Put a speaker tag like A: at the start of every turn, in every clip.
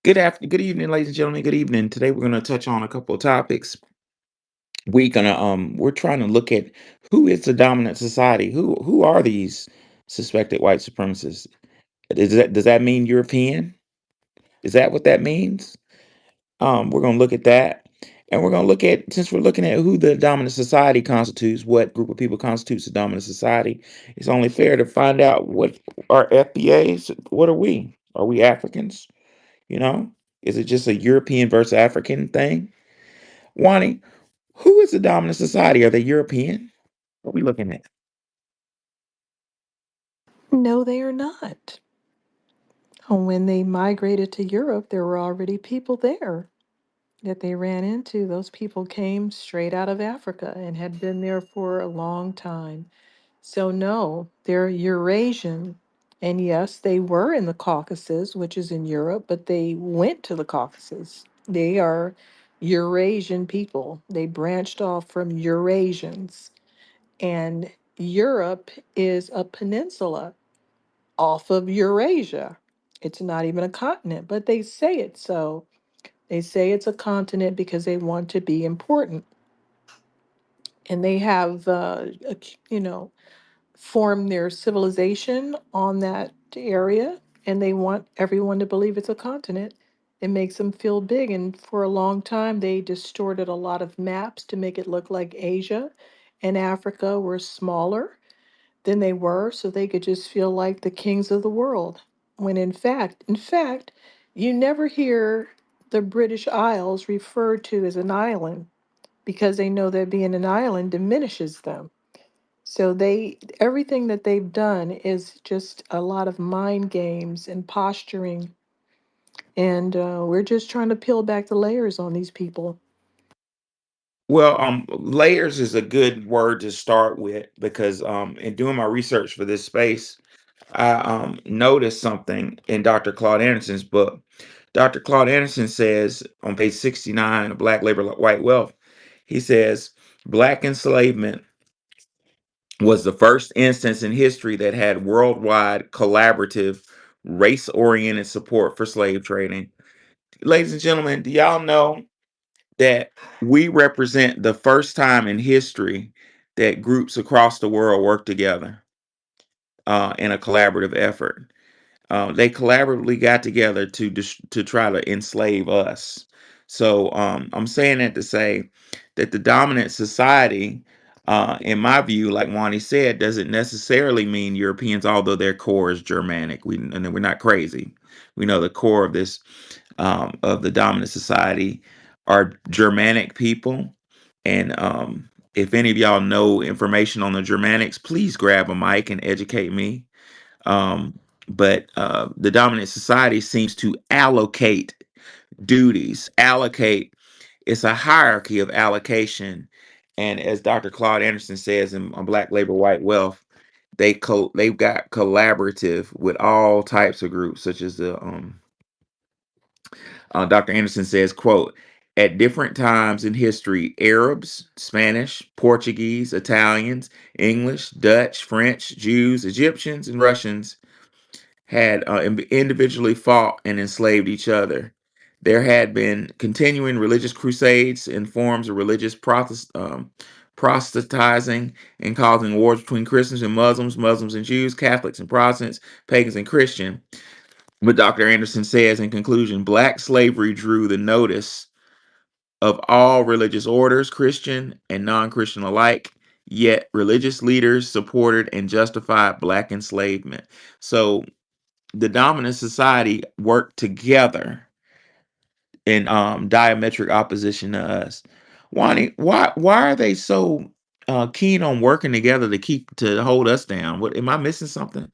A: Good evening, ladies and gentlemen. Good evening. Today we're going to touch on a couple of topics. We're trying to look at who is the dominant society. Who are these suspected white supremacists? Does that mean European? Is that what that means? We're going to look at that, and we're going to look at, since we're looking at who the dominant society constitutes, what group of people constitutes the dominant society. It's only fair to find out what are FBAs. What are we? Are we Africans? You know, is it just a European versus African thing? Wani, who is the dominant society? Are they European? What are we looking at?
B: No, they are not. When they migrated to Europe, there were already people there that they ran into. Those people came straight out of Africa and had been there for a long time. So, no, they're Eurasian. And yes, they were in the Caucasus, which is in Europe, but they went to the Caucasus. They are Eurasian people. They branched off from Eurasians. And Europe is a peninsula off of Eurasia. It's not even a continent, but they say it so. They say it's a continent because they want to be important. And they have, you know, formed their civilization on that area, and they want everyone to believe it's a continent. It makes them feel big. And for a long time, they distorted a lot of maps to make it look like Asia and Africa were smaller than they were, so they could just feel like the kings of the world. When in fact, you never hear the British Isles referred to as an island because they know that being an island diminishes them. So everything that they've done is just a lot of mind games and posturing, and we're just trying to peel back the layers on these people.
A: Well, layers is a good word to start with because in doing my research for this space, I noticed something in Dr. Claude Anderson's book. Dr. Claude Anderson says on page 69 of Black Labor, White Wealth, he says, Black enslavement was the first instance in history that had worldwide collaborative race-oriented support for slave trading. Ladies and gentlemen, do y'all know that we represent the first time in history that groups across the world work together in a collaborative effort? They collaboratively got together to try to enslave us. So I'm saying that to say that the dominant society, in my view, like Wani said, doesn't necessarily mean Europeans, although their core is Germanic. And we're not crazy. We know the core of this of the dominant society are Germanic people. And if any of y'all know information on the Germanics, please grab a mic and educate me. But the dominant society seems to allocate duties, allocate. It's a hierarchy of allocation. And as Dr. Claude Anderson says in on Black Labor, White Wealth, they've got collaborative with all types of groups, such as the Dr. Anderson says, quote, at different times in history, Arabs, Spanish, Portuguese, Italians, English, Dutch, French, Jews, Egyptians, and Russians had individually fought and enslaved each other. There had been continuing religious crusades in forms of religious proselytizing and causing wars between Christians and Muslims, Muslims and Jews, Catholics and Protestants, pagans and Christian. But Dr. Anderson says in conclusion, Black slavery drew the notice of all religious orders, Christian and non Christian alike. Yet religious leaders supported and justified Black enslavement. So the dominant society work together in diametric opposition to us. Why are they so keen on working together to hold us down? What am I missing something?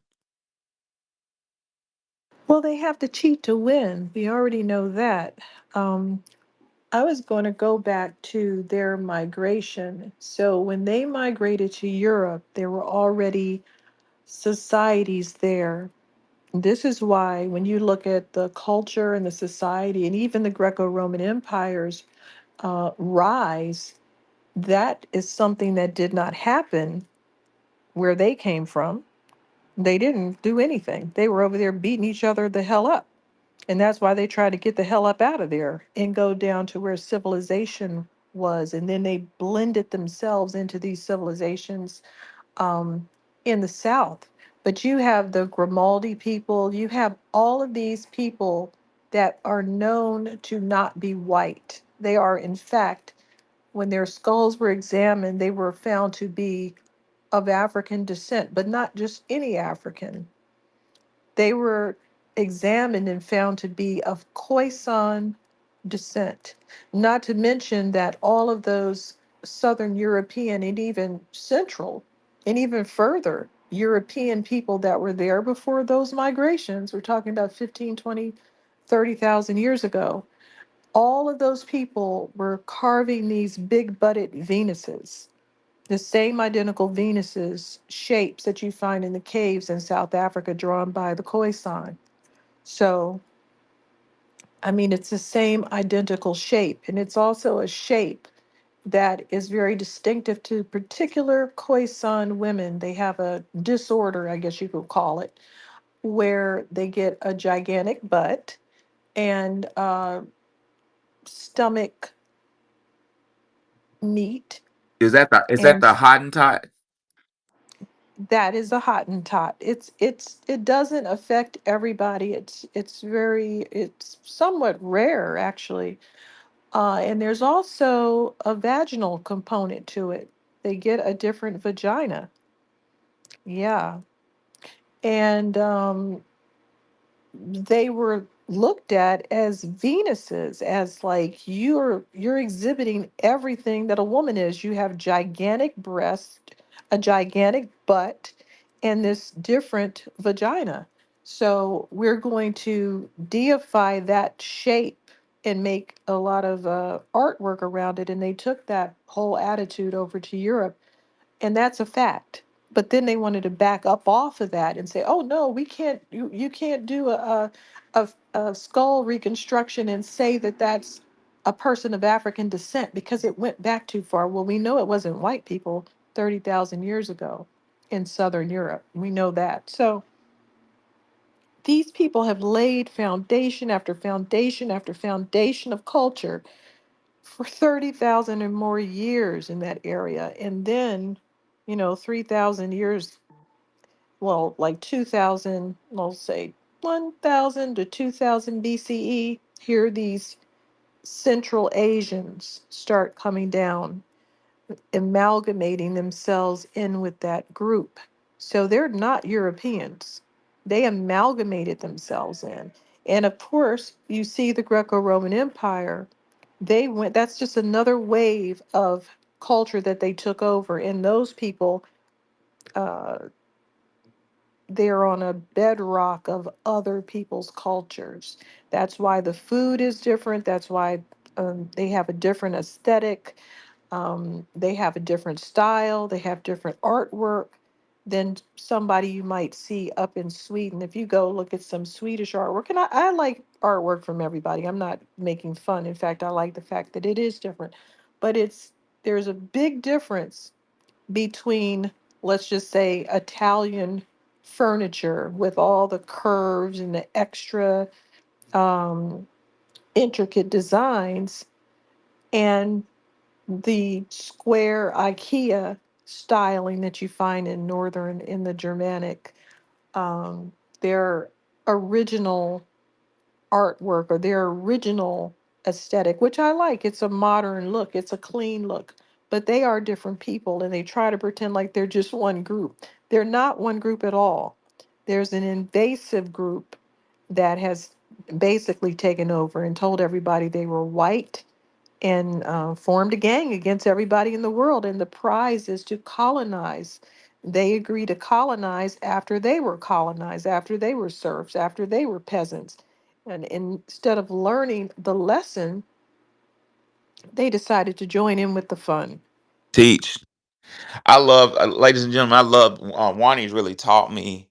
B: Well, they have to cheat to win. We already know that. Um, I was going to go back to their migration. So when they migrated to Europe, there were already societies there. This is why, when you look at the culture and the society, and even the Greco Roman Empire's rise, that is something that did not happen where they came from. They didn't do anything, they were over there beating each other the hell up. And that's why they try to get the hell up out of there and go down to where civilization was. And then they blended themselves into these civilizations um, in the South. But you have the Grimaldi people, you have all of these people that are known to not be white. They are, in fact, when their skulls were examined, they were found to be of African descent, but not just any African. They were examined and found to be of Khoisan descent. Not to mention that all of those Southern European and even Central and even further European people that were there before those migrations, we're talking about 15, 20, 30,000 years ago, all of those people were carving these big butted Venuses, the same identical Venuses shapes that you find in the caves in South Africa drawn by the Khoisan. So, I mean, it's the same identical shape, and it's also a shape that is very distinctive to particular Khoisan women. They have a disorder, I guess you could call it, where they get a gigantic butt and stomach meat,
A: Is that
B: and
A: the Hottentot?
B: that is a Hottentot. It doesn't affect everybody. It's somewhat rare actually. And there's also a vaginal component to it. They get a different vagina. Yeah. And they were looked at as Venuses, as like you're exhibiting everything that a woman is. You have gigantic breast, a gigantic butt, and this different vagina. So we're going to deify that shape and make a lot of artwork around it. And they took that whole attitude over to Europe, and that's a fact. But then they wanted to back up off of that and say, "Oh no, we can't. You can't do a skull reconstruction and say that that's a person of African descent because it went back too far." Well, we know it wasn't white people 30,000 years ago in Southern Europe. We know that. So these people have laid foundation after foundation after foundation of culture for 30,000 or more years in that area. And then, 3,000 years, well, like 2,000, we'll say 1,000 to 2,000 BCE, here these Central Asians start coming down, amalgamating themselves in with that group. So they're not Europeans. They amalgamated themselves in. And of course, you see the Greco Roman Empire, that's just another wave of culture that they took over. And those people, uh, they're on a bedrock of other people's cultures. That's why the food is different. That's why they have a different aesthetic. They have a different style. They have different artwork than somebody you might see up in Sweden. If you go look at some Swedish artwork, and I like artwork from everybody. I'm not making fun. In fact, I like the fact that it is different. But there's a big difference between, let's just say, Italian furniture with all the curves and the extra um, intricate designs and the square IKEA styling that you find in the Germanic, um, their original artwork or their original aesthetic, which I like. It's a modern look, it's a clean look, but they are different people and they try to pretend like they're just one group. They're not one group at all. There's an invasive group that has basically taken over and told everybody they were white and formed a gang against everybody in the world. And the prize is to colonize. They agree to colonize after they were colonized, after they were serfs, after they were peasants. And instead of learning the lesson, they decided to join in with the fun.
A: Teach. I love, ladies and gentlemen, I love, Wani's really taught me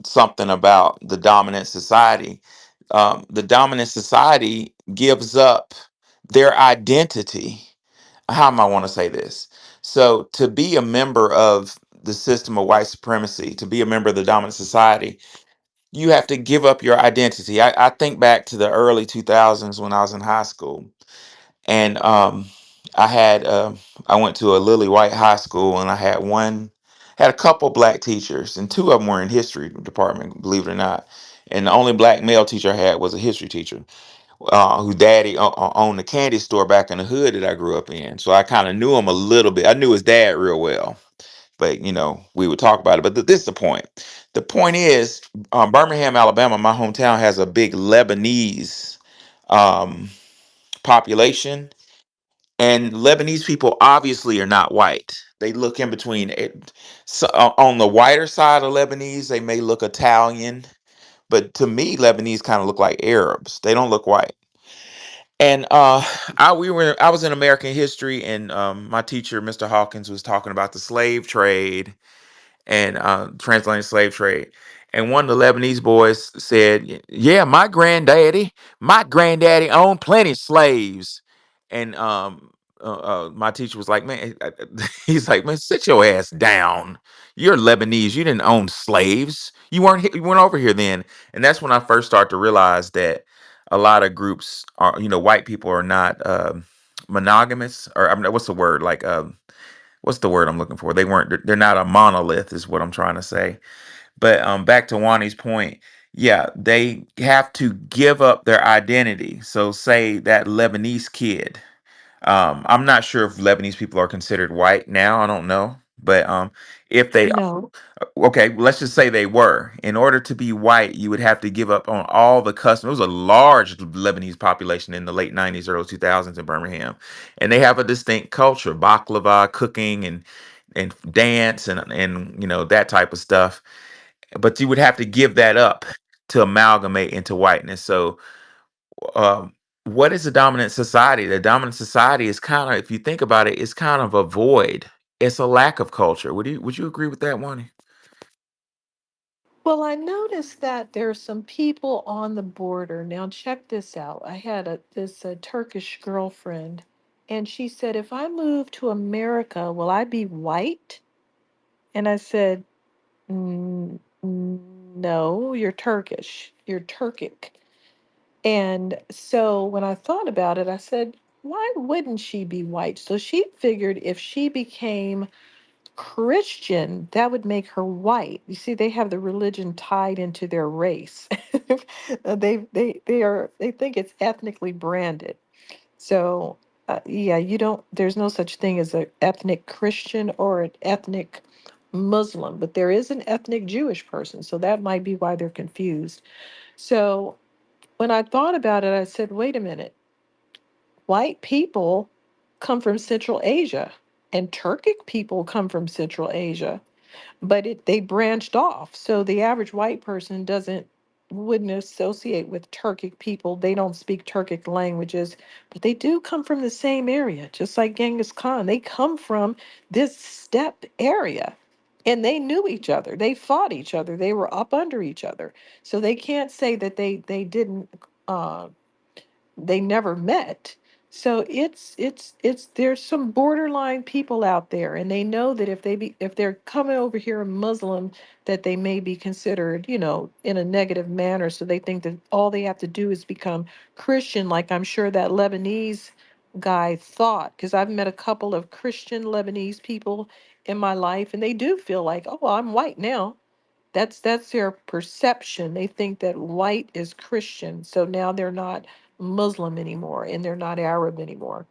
A: something about the dominant society. The dominant society gives up their identity. How am I want to say this? So, to be a member of the system of white supremacy, to be a member of the dominant society, you have to give up your identity. I think back to the early 2000s when I was in high school, and I had I went to a lily white high school, and I had a couple black teachers, and two of them were in history department, believe it or not. And the only black male teacher I had was a history teacher, whose daddy owned the candy store back in the hood that I grew up in. So I kind of knew him a little bit. I knew his dad real well, but we would talk about it. But this is the point. The point is, Birmingham, Alabama, my hometown, has a big Lebanese um, population, and Lebanese people obviously are not white. They look in between it. So, on the whiter side of Lebanese, they may look Italian, but to me, Lebanese kind of look like Arabs. They don't look white. And I was in American history, and my teacher, Mr. Hawkins, was talking about the slave trade and transatlantic slave trade. And one of the Lebanese boys said, "Yeah, my granddaddy owned plenty of slaves." And my teacher was like, "Man," he's like, "Man, sit your ass down. You're Lebanese. You didn't own slaves. You weren't over here then." And that's when I first started to realize that a lot of groups are, white people are not monogamous, or I mean, what's the word, like what's the word I'm looking for? They're not a monolith, is what I'm trying to say. But back to Wani's point, yeah, they have to give up their identity. So say that Lebanese kid. I'm not sure if Lebanese people are considered white now. I don't know. But if they
B: No.
A: okay, let's just say they were. In order to be white, you would have to give up on all the customs. It was a large Lebanese population in the late 90s, early 2000s in Birmingham. And they have a distinct culture, baklava, cooking and dance and that type of stuff. But you would have to give that up to amalgamate into whiteness. So what is the dominant society? The dominant society is kind of, if you think about it, it's kind of a void. It's a lack of culture. Would you agree with that one?
B: Well, I noticed that there are some people on the border. Now, check this out. I had this Turkish girlfriend, and she said, "If I move to America, will I be white?" And I said, No, you're Turkish. You're Turkic." And so when I thought about it, I said, "Why wouldn't she be white?" So she figured if she became Christian, that would make her white. You see, they have the religion tied into their race. They think it's ethnically branded. So yeah, you don't. There's no such thing as an ethnic Christian or an ethnic Muslim, but there is an ethnic Jewish person. So that might be why they're confused. So when I thought about it, I said, wait a minute, white people come from Central Asia, and Turkic people come from Central Asia, but they branched off. So the average white person wouldn't associate with Turkic people. They don't speak Turkic languages, but they do come from the same area, just like Genghis Khan. They come from this steppe area. And they knew each other. They fought each other. They were up under each other. So they can't say that they didn't uh, they never met. So it's there's some borderline people out there, and they know that if they're coming over here a Muslim, that they may be considered, in a negative manner. So they think that all they have to do is become Christian, like I'm sure that Lebanese guy thought, because I've met a couple of Christian Lebanese people in my life, and they do feel like, oh, well, I'm white now. That's their perception. They think that white is Christian, so now they're not Muslim anymore and they're not Arab anymore.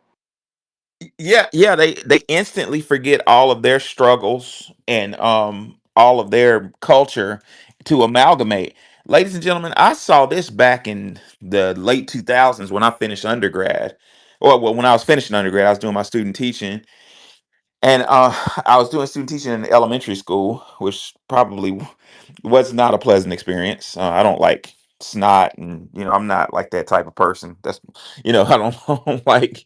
A: Yeah, yeah, they instantly forget all of their struggles and all of their culture to amalgamate. Ladies and gentlemen, I saw this back in the late 2000s when I finished undergrad. Well, when I was finishing undergrad, I was doing my student teaching, and I was doing student teaching in elementary school, which probably was not a pleasant experience. I don't like snot, and I'm not like that type of person. That's I don't like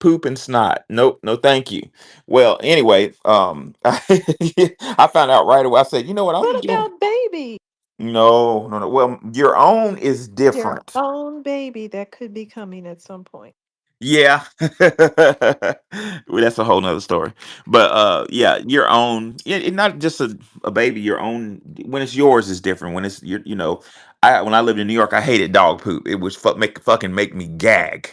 A: poop and snot. Nope, no, thank you. Well, anyway, I found out right away. I said, you know what, I'm
B: What
A: doing.
B: about baby?
A: No, no, no. Well, your own is
B: Their
A: different.
B: own baby that could be coming at some point.
A: Yeah. Well, that's a whole nother story. But yeah, your own, not just a baby, your own, when it's yours is different. When it's you know, when I lived in New York, I hated dog poop. It was fucking make me gag.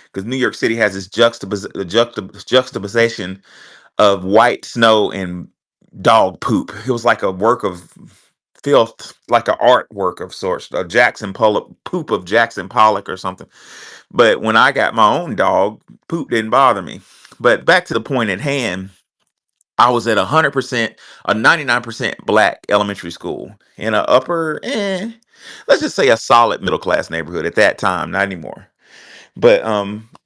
A: Because New York City has this juxtaposition of white snow and dog poop. It was like a work of filth, like an artwork of sorts, a Jackson Pollock poop of Jackson Pollock or something. But when I got my own dog, poop didn't bother me. But back to the point at hand, I was at 100%, a 99% black elementary school in a upper, let's just say a solid middle class neighborhood at that time, not anymore. But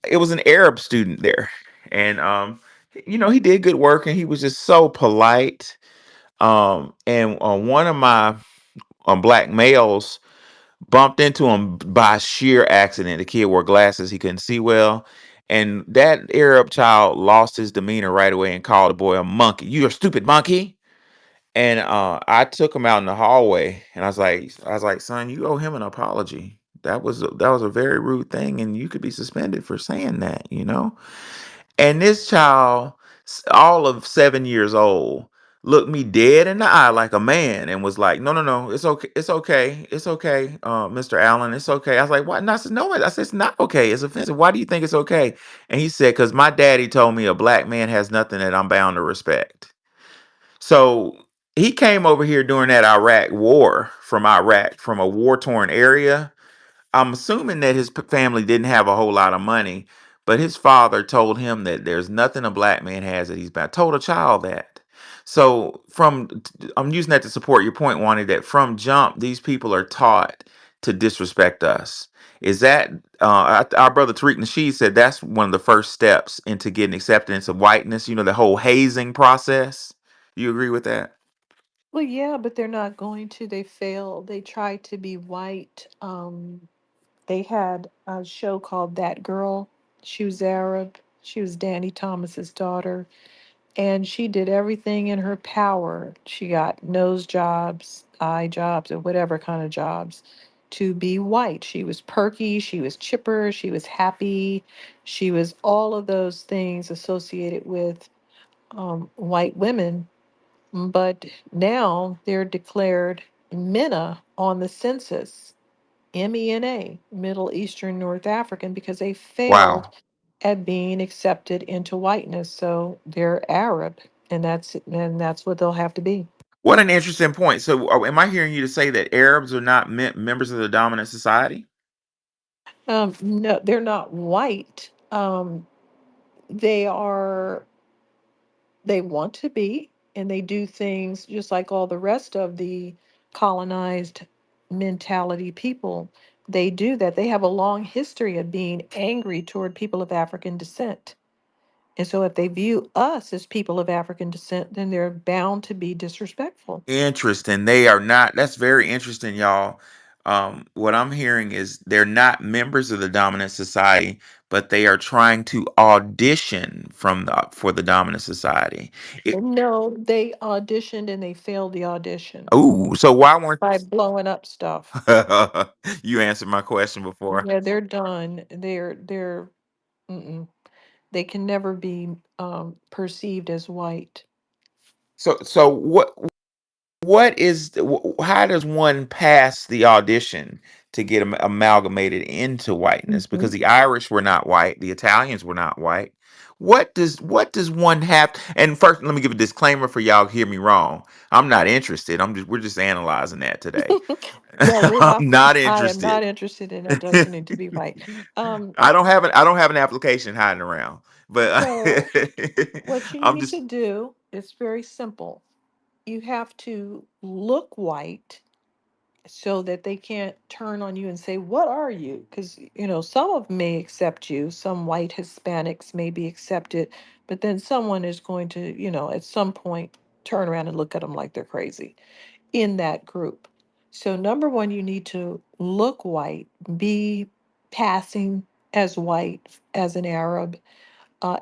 A: it was an Arab student there, and he did good work, and he was just so polite. And one of my black males bumped into him by sheer accident. The kid wore glasses; he couldn't see well. And that Arab child lost his demeanor right away and called the boy a monkey. "You a stupid monkey!" And I took him out in the hallway, and I was like, "Son, you owe him an apology. That was a very rude thing, and you could be suspended for saying that." And this child, all of 7 years old, looked me dead in the eye like a man and was like, "No, no, no, it's okay, it's okay, it's okay, Mr. Allen, it's okay." I was like, "What?" And I said, "No, I said it's not okay. It's offensive. Why do you think it's okay?" And he said, "Because my daddy told me a black man has nothing that I'm bound to respect." So he came over here during that Iraq war from Iraq, from a war torn area. I'm assuming that his family didn't have a whole lot of money, but his father told him that there's nothing a black man has that he's bad. Told a child that. So I'm using that to support your point, Wani, that from jump these people are taught to disrespect us. Is that our brother Tariq Nasheed said that's one of the first steps into getting acceptance of whiteness? The whole hazing process. You agree with that?
B: Well, yeah, but they're not going to. They failed. They tried to be white. They had a show called That Girl. She was Arab. She was Danny Thomas's daughter, and she did everything in her power. She got nose jobs, eye jobs, or whatever kind of jobs to be white. She was perky, she was chipper, she was happy, she was all of those things associated with white women. But now they're declared MENA on the census, MENA, Middle Eastern North African, because they failed
A: Wow.
B: at being accepted into whiteness. So they're Arab, and that's what they'll have to be.
A: What an interesting point. So, am I hearing you to say that Arabs are not members of the dominant society?
B: No, they're not white. They are. They want to be, and they do things just like all the rest of the colonized mentality people. They do that. They have a long history of being angry toward people of African descent. And so if they view us as people of African descent, then they're bound to be disrespectful.
A: Interesting. They are not. That's very interesting, y'all. What I'm hearing is they're not members of the dominant society, but they are trying to audition for the dominant society. It,
B: No, they auditioned and they failed the audition
A: ooh, so why weren't
B: by blowing up stuff.
A: you answered my question before?
B: Yeah, they're done. Mm-mm. They can never be perceived as white.
A: So how does one pass the audition to get amalgamated into whiteness?
B: Mhm.
A: Because the Irish were not white, the Italians were not white. What does one have? And first, let me give a disclaimer for y'all who hear me wrong. I'm not interested. We're just analyzing that today.
B: No, we're not.
A: I'm not
B: I am
A: interested.
B: not interested in auditioning to be white. Um,
A: I don't have an application hiding around, but
B: so what you
A: I'm
B: need
A: just
B: to do is very simple. You have to look white so that they can't turn on you and say, "What are you?" Because, some of them may accept you, some white Hispanics may be accepted, but then someone is going to, at some point turn around and look at them like they're crazy in that group. So, number one, you need to look white, be passing as white, as an Arab.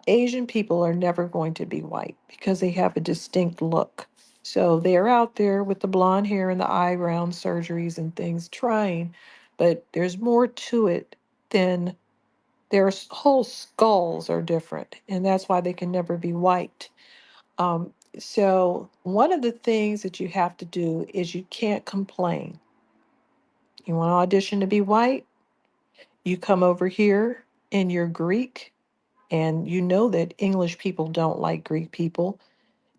B: Asian people are never going to be white because they have a distinct look. So they're out there with the blonde hair and the eyebrow surgeries and things trying, but there's more to it than whole skulls are different, and that's why they can never be white. So one of the things that you have to do is you can't complain. You want to audition to be white? You come over here and you're Greek, and you know that English people don't like Greek people.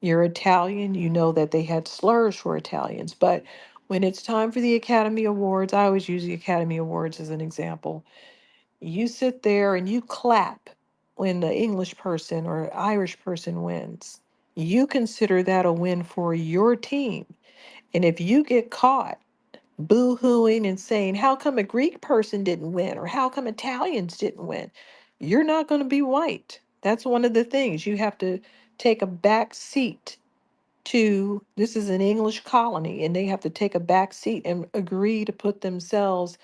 B: You're Italian, you know that they had slurs for Italians. But when it's time for the Academy Awards, I always use the Academy Awards as an example. You sit there and you clap when the English person or Irish person wins. You consider that a win for your team. And if you get caught boo-hooing and saying, how come a Greek person didn't win? Or how come Italians didn't win? You're not going to be white. That's one of the things. You have to take a back seat to, this is an English colony, and they have to take a back seat and agree to put themselves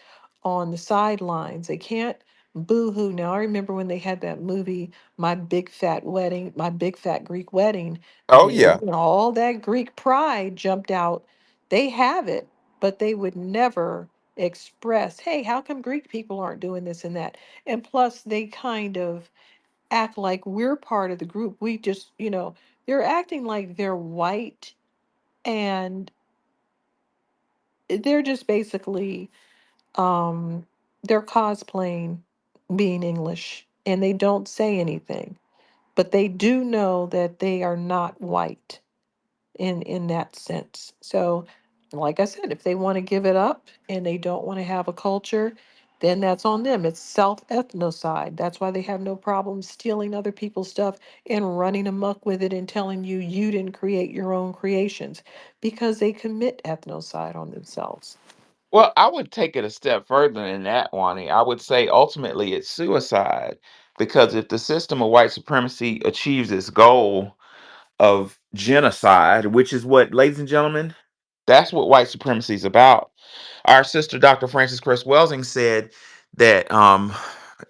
B: on the sidelines. They can't boo-hoo. Now, I remember when they had that movie, My Big Fat Wedding, My Big Fat Greek Wedding,
A: Oh yeah.
B: all that Greek pride jumped out. They have it, but they would never express, hey, how come Greek people aren't doing this and that? And plus, they kind of act like we're part of the group. We just, they're acting like they're white, and they're just basically they're cosplaying being English, and they don't say anything, but they do know that they are not white in that sense. So, like I said, if they want to give it up and they don't want to have a culture, then that's on them. It's self-ethnocide. That's why they have no problem stealing other people's stuff and running amok with it and telling you you didn't create your own creations, because they commit ethnocide on themselves.
A: Well, I would take it a step further than that, Wani. I would say ultimately it's suicide because if the system of white supremacy achieves its goal of genocide, which is what, ladies and gentlemen, that's what white supremacy is about. Our sister, Dr. Frances Cress Welsing, said that,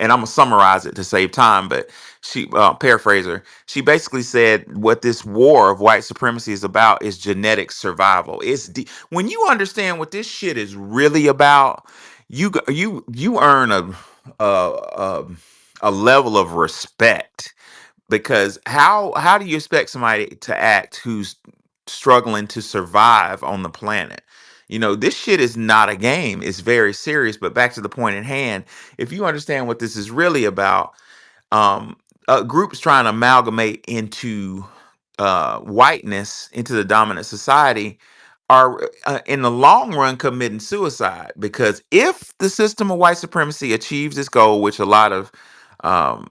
A: and I'm gonna summarize it to save time, but she paraphrase her. She basically said what this war of white supremacy is about is genetic survival. When you understand what this shit is really about, you earn a a, a level of respect because how do you expect somebody to act who's struggling to survive on the planet? This shit is not a game. It's very serious. But back to the point at hand, if you understand what this is really about, um, groups trying to amalgamate into whiteness into the dominant society are in the long run committing suicide because if the system of white supremacy achieves its goal, which a lot of um,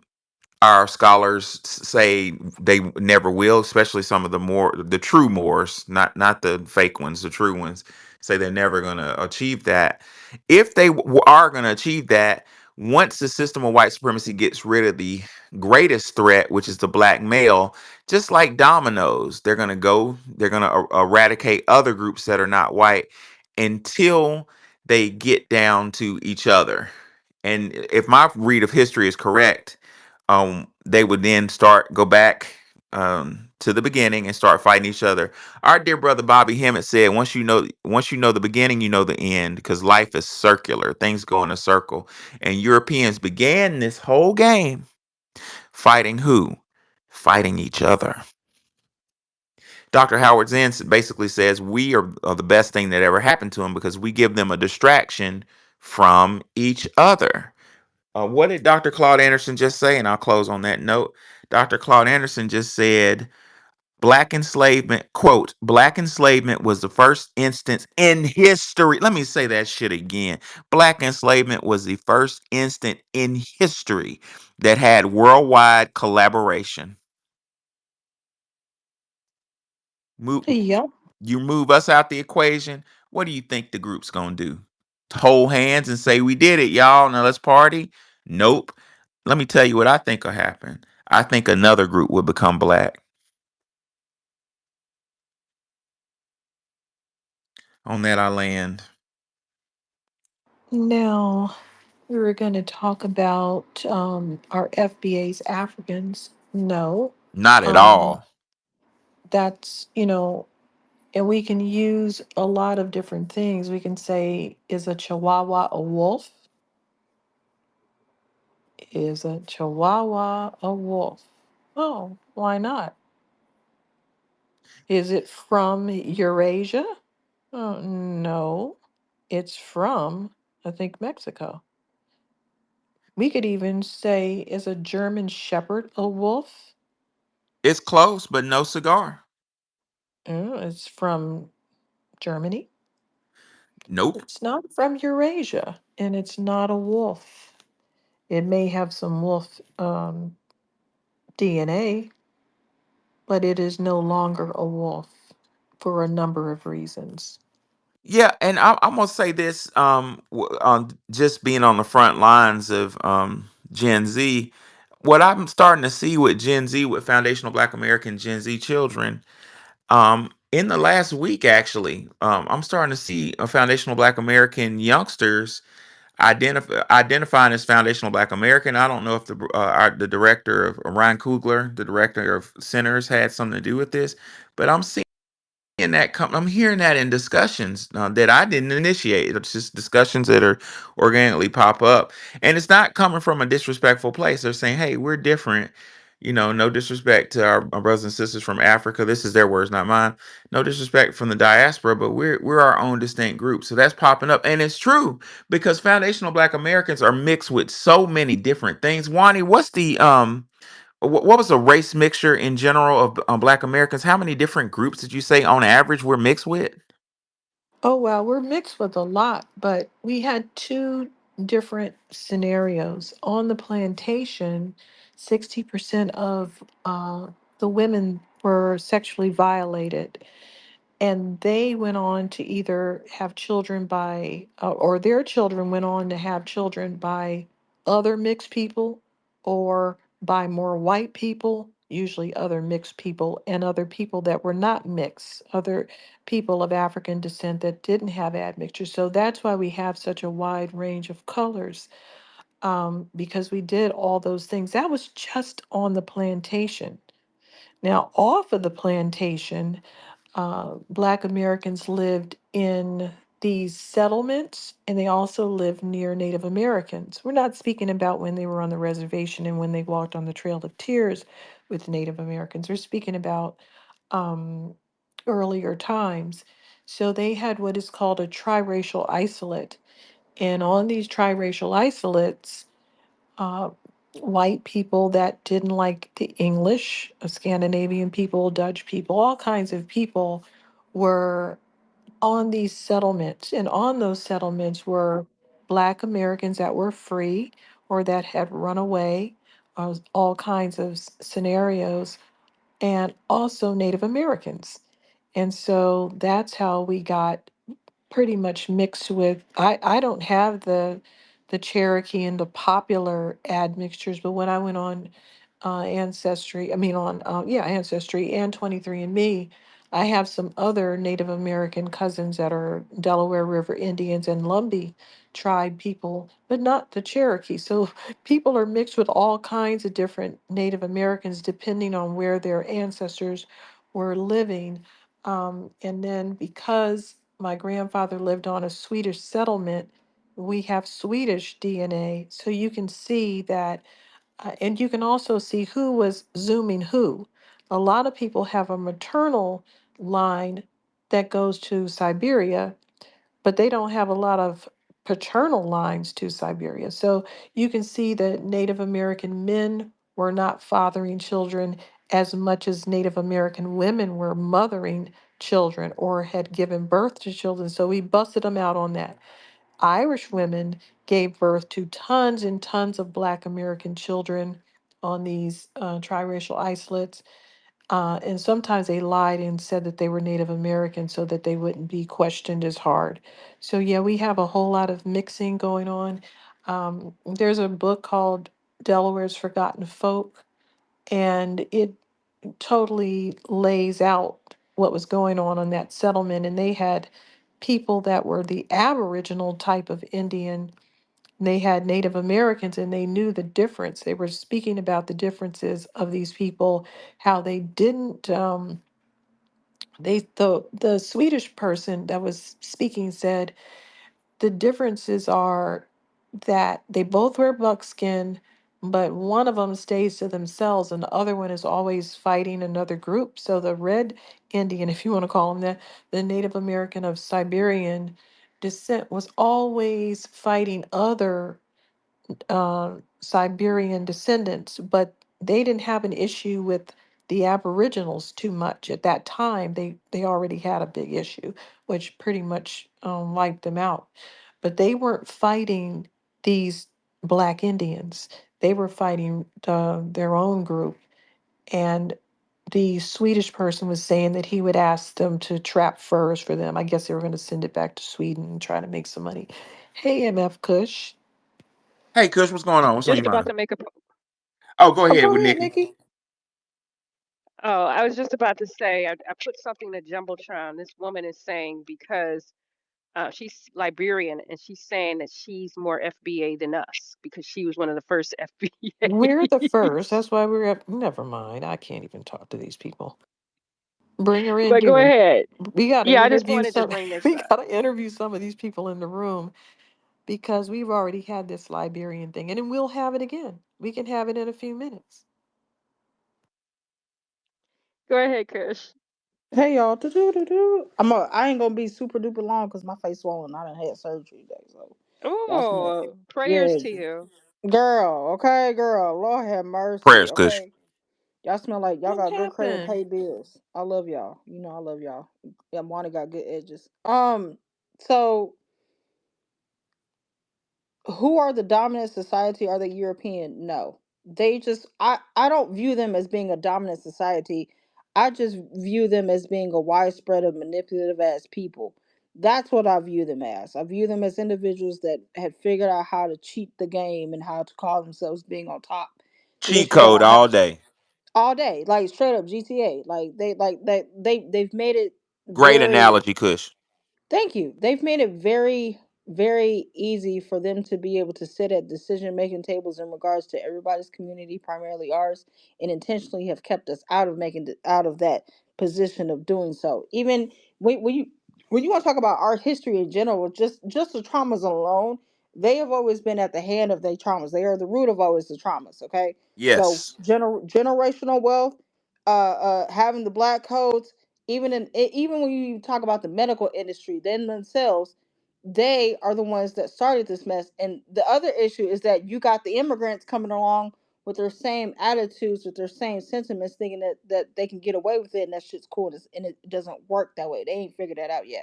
A: our scholars say they never will, especially some of the true Moors, not the fake ones, the true ones say they're never going to achieve that. If they are going to achieve that, once the system of white supremacy gets rid of the greatest threat, which is the black male, just like dominoes, they're going to eradicate other groups that are not white until they get down to each other. And if my read of history is correct, they would then go back to the beginning and start fighting each other. Our dear brother Bobby Hemmett said, once you know the beginning, you know the end, because life is circular. Things go in a circle. And Europeans began this whole game fighting who? Fighting each other. Dr. Howard Zinn basically says we are the best thing that ever happened to them because we give them a distraction from each other. What did Dr. Claude Anderson just say? And I'll close on that note. Dr. Claude Anderson just said, black enslavement, quote, black enslavement was the first instance in history. Let me say that shit again. Black enslavement was the first instant in history that had worldwide collaboration. Move,
B: Yep.
A: you move us out the equation. What do you think the group's gonna do? Hold hands and say, we did it, y'all. Now let's party? Nope. Let me tell you what I think will happen. I think another group will become black. On that, I land.
B: Now, we were going to talk about our FBAs Africans. No.
A: Not at
B: Um,
A: all.
B: that's, and we can use a lot of different things. We can say, is a Chihuahua a wolf? Is a chihuahua a wolf? Oh, why not? Is it from Eurasia? No, it's from, I think, Mexico. We could even say, is a German Shepherd a wolf?
A: It's close, but no cigar.
B: It's from Germany.
A: Nope.
B: It's not from Eurasia, and it's not a wolf. It may have some wolf DNA, but it is no longer a wolf for a number of reasons.
A: Yeah, and I'm gonna say this on just being on the front lines of Gen Z. What I'm starting to see with Gen Z, with foundational Black American Gen Z children, in the last week, actually, I'm starting to see a foundational Black American youngsters identifying as foundational Black American. I don't know if the director of Ryan Coogler, the director of Centers, had something to do with this, but I'm hearing that in discussions that I didn't initiate. It's just discussions that are organically pop up, and it's not coming from a disrespectful place. They're saying, "Hey, we're different." No disrespect to our brothers and sisters from Africa. This is their words, not mine. No disrespect from the diaspora, but we're our own distinct group. So that's popping up, and it's true because foundational Black Americans are mixed with so many different things. Wani, what's the what was the race mixture in general of Black Americans? How many different groups did you say on average we're mixed with?
B: Oh, well, we're mixed with a lot, but we had two different scenarios. On the plantation, 60% of the women were sexually violated, and they went on to either have children by, or their children went on to have children by other mixed people or by more white people, usually other mixed people, and other people that were not mixed, other people of African descent that didn't have admixture. So that's why we have such a wide range of colors, because we did all those things. That was just on the plantation. Now, off of the plantation, Black Americans lived in these settlements and they also lived near Native Americans. We're not speaking about when they were on the reservation and when they walked on the Trail of Tears with Native Americans. We're speaking about um, earlier times. So they had what is called a triracial isolate. And on these triracial isolates, uh, white people that didn't like the English, Scandinavian people, Dutch people, all kinds of people were on these settlements. And on those settlements were Black Americans that were free or that had run away, all kinds of scenarios, and also Native Americans. And so that's how we got pretty much mixed with. I don't have the Cherokee and the popular admixtures, but when I went on Ancestry, I mean on yeah, Ancestry and 23andMe, I have some other Native American cousins that are Delaware River Indians and Lumbee tribe people, but not the Cherokee. So people are mixed with all kinds of different Native Americans depending on where their ancestors were living. And then because my grandfather lived on a Swedish settlement, we have Swedish DNA. So you can see that, and you can also see who was zooming who. A lot of people have a maternal line that goes to Siberia, but they don't have a lot of paternal lines to Siberia. So you can see that Native American men were not fathering children as much as Native American women were mothering children or had given birth to children. So we busted them out on that. Irish women gave birth to tons and tons of Black American children on these triracial isolates. And sometimes they lied and said that they were Native American so that they wouldn't be questioned as hard. So, yeah, we have a whole lot of mixing going on. There's a book called Delaware's Forgotten Folk, and it totally lays out what was going on that settlement. And they had people that were the Aboriginal type of Indian. They had Native Americans and they knew the difference. They were speaking about the differences of these people, how they didn't the Swedish person that was speaking said the differences are that they both wear buckskin, but one of them stays to themselves and the other one is always fighting another group. So the red Indian, if you want to call him that, the Native American of Siberian descent, was always fighting other Siberian descendants, but they didn't have an issue with the Aboriginals too much at that time. They already had a big issue, which pretty much wiped them out. But they weren't fighting these Black Indians. They were fighting their own group. And the Swedish person was saying that he would ask them to trap furs for them. I guess they were going to send it back to Sweden and try to make some money. Hey, MF Kush.
A: Hey, Kush, what's going on? What's on
C: Just
A: your
C: about
A: mind?
C: to make a.
A: Oh, go
B: Oh,
A: ahead
B: go
A: with
B: ahead,
A: Nikki.
B: Nikki.
C: Oh, I was just about to say, I put something to Jumbotron. This woman is saying because she's Liberian and she's saying that she's more FBA than us because she was one of the first
B: We're the first.
C: FBAs.
B: That's why we're up. Never mind. I can't even talk to these people. Bring her in
C: But go
B: here.
C: ahead.
B: We got to
C: Yeah, I just
B: interview
C: wanted to
B: some.
C: bring this
B: We
C: up.
B: got to interview some of these people in the room because we've already had this Liberian thing, and then we'll have it again. We can have it in a few minutes.
C: Go ahead, Kush.
D: Hey y'all, I ain't gonna be super duper long because my face swollen. I done had surgery today, so y'all smell.
C: Oh, prayers
D: Yeah,
C: to you.
D: girl. Okay, girl. Lord have mercy.
A: Prayers, Kush.
D: Okay, y'all smell like y'all
B: What
D: got good credit,
B: happened?
D: pay bills. I love y'all. You know I love y'all. Yeah, Monty got good edges. So who are the dominant society? Are they European? No. They just I don't view them as being a dominant society. I just view them as being a widespread of manipulative ass people. That's what I view them as. I view them as individuals that had figured out how to cheat the game and how to call themselves being on top.
A: Cheat
D: Because you
A: code
D: gotta
A: all day.
D: all day, like straight up GTA. They've made it
A: Great
D: very.
A: analogy, Kush.
D: Thank you. They've made it very, very easy for them to be able to sit at decision making tables in regards to everybody's community, primarily ours, and intentionally have kept us out of out of that position of doing so. Even when you want to talk about our history in general, just the traumas alone, they have always been at the hand of their traumas. They are the root of always the traumas. Okay, so
A: Yes.
D: generational wealth, having the black codes, even when you talk about the medical industry, then themselves, they are the ones that started this mess. And the other issue is that you got the immigrants coming along with their same attitudes, with their same sentiments, thinking that they can get away with it and that shit's cool, and it doesn't work that way. They ain't figured that out yet.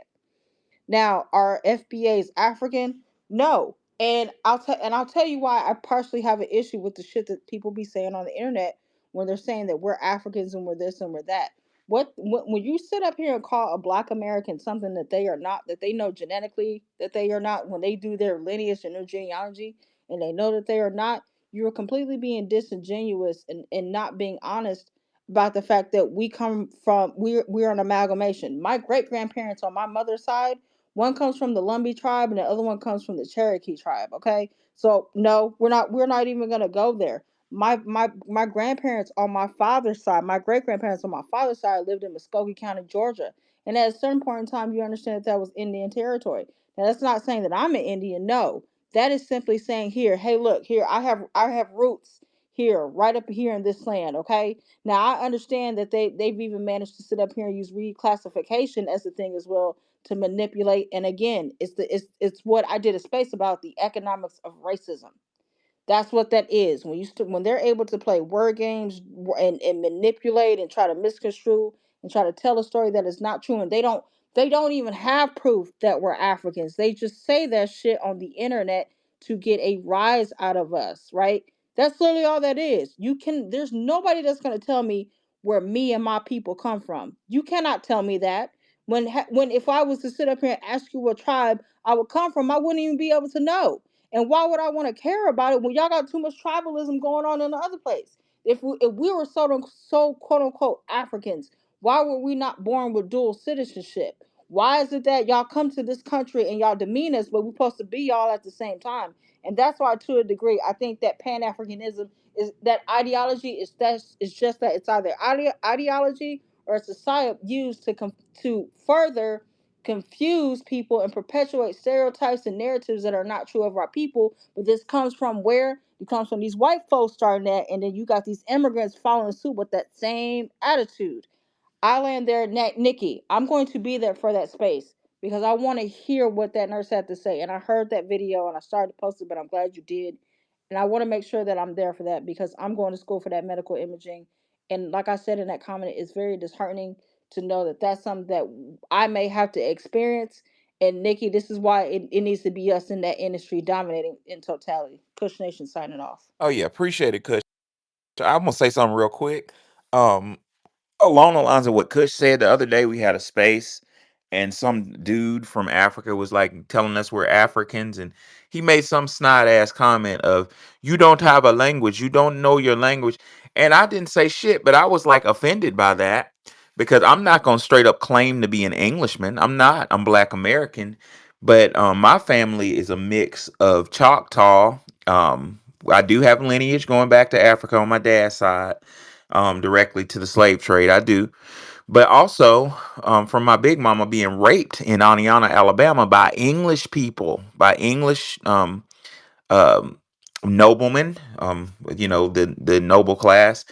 D: Now, are FBAs African? No. And I'll tell you why I partially have an issue with the shit that people be saying on the internet when they're saying that we're Africans and we're this and we're that. When you sit up here and call a Black American something that they are not, that they know genetically that they are not, when they do their lineage and their genealogy and they know that they are not, you're completely being disingenuous and not being honest about the fact that we're an amalgamation. My great grandparents on my mother's side, one comes from the Lumbee tribe and the other one comes from the Cherokee tribe. Okay, so no, we're not even gonna go there. My grandparents on my father's side, my great grandparents on my father's side lived in Muskogee County, Georgia, and at a certain point in time, you understand that that was Indian territory. Now that's not saying that I'm an Indian. No, that is simply saying here, hey, look here, I have roots here, right up here in this land. Okay, now I understand that they've even managed to sit up here and use reclassification as a thing as well to manipulate. And again, it's what I did a space about, the economics of racism. That's what that is. When they're able to play word games and manipulate and try to misconstrue and try to tell a story that is not true, and they don't even have proof that we're Africans. They just say that shit on the internet to get a rise out of us, right? That's literally all that is. There's nobody that's gonna tell me where me and my people come from. You cannot tell me that. When if I was to sit up here and ask you what tribe I would come from, I wouldn't even be able to know. And why would I want to care about it when y'all got too much tribalism going on in the other place? If we were so quote unquote Africans, why were we not born with dual citizenship? Why is it that y'all come to this country and y'all demean us, but we're supposed to be y'all at the same time? And that's why, to a degree, I think that Pan Africanism is that ideology is just that it's either ideology or it's a psyop used to further confuse people and perpetuate stereotypes and narratives that are not true of our people. But this comes from where? It comes from these white folks starting that, and then you got these immigrants following suit with that same attitude. I land there, Nikki. I'm going to be there for that space because I want to hear what that nurse had to say. And I heard that video and I started to post it, but I'm glad you did. And I want to make sure that I'm there for that because I'm going to school for that medical imaging. And like I said in that comment, it's very disheartening to know that that's something that I may have to experience. And Nikki, this is why it needs to be us in that industry dominating in totality. Kush Nation signing off.
A: Oh yeah, appreciate it, Kush. I'm gonna say something real quick. Um, Along the lines of what Kush said the other day, we had a space, and some dude from Africa was like telling us we're Africans, and he made some snide ass comment of "You don't have a language, you don't know your language," and I didn't say shit, but I was like offended by that because I'm not gonna straight up claim to be an Englishman. I'm not. I'm Black American, but my family is a mix of Choctaw. I do have lineage going back to Africa on my dad's side, directly to the slave trade. I do, but also from my big mama being raped in Aniana, Alabama, by English people, by English um, noblemen. The noble class.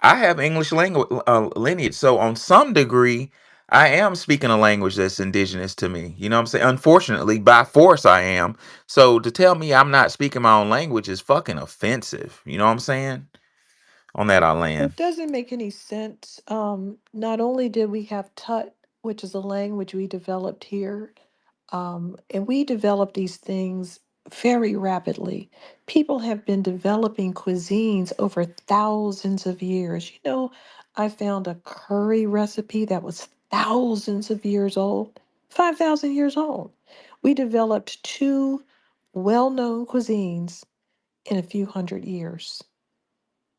A: I have English language lineage, so on some degree, I am speaking a language that's indigenous to me. You know what I'm saying? Unfortunately, by force, I am. So to tell me I'm not speaking my own language is fucking offensive. You know what I'm saying? On that, I land.
B: It doesn't make any sense. Not only did we have Tut, which is a language we developed here, and we developed these things very rapidly. People have been developing cuisines over thousands of years. I found a curry recipe that was thousands of years old, 5,000 years old. We developed two well known cuisines in a few hundred years.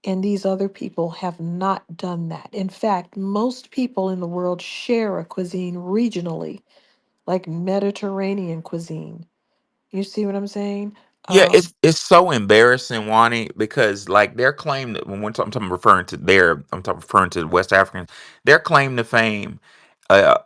B: And these other people have not done that. In fact, most people in the world share a cuisine regionally, like Mediterranean cuisine. You see what I'm saying?
A: Yeah,
B: Um,
A: it's so embarrassing, Wani, because like their claim that when I'm referring to referring to West Africans, their claim to fame,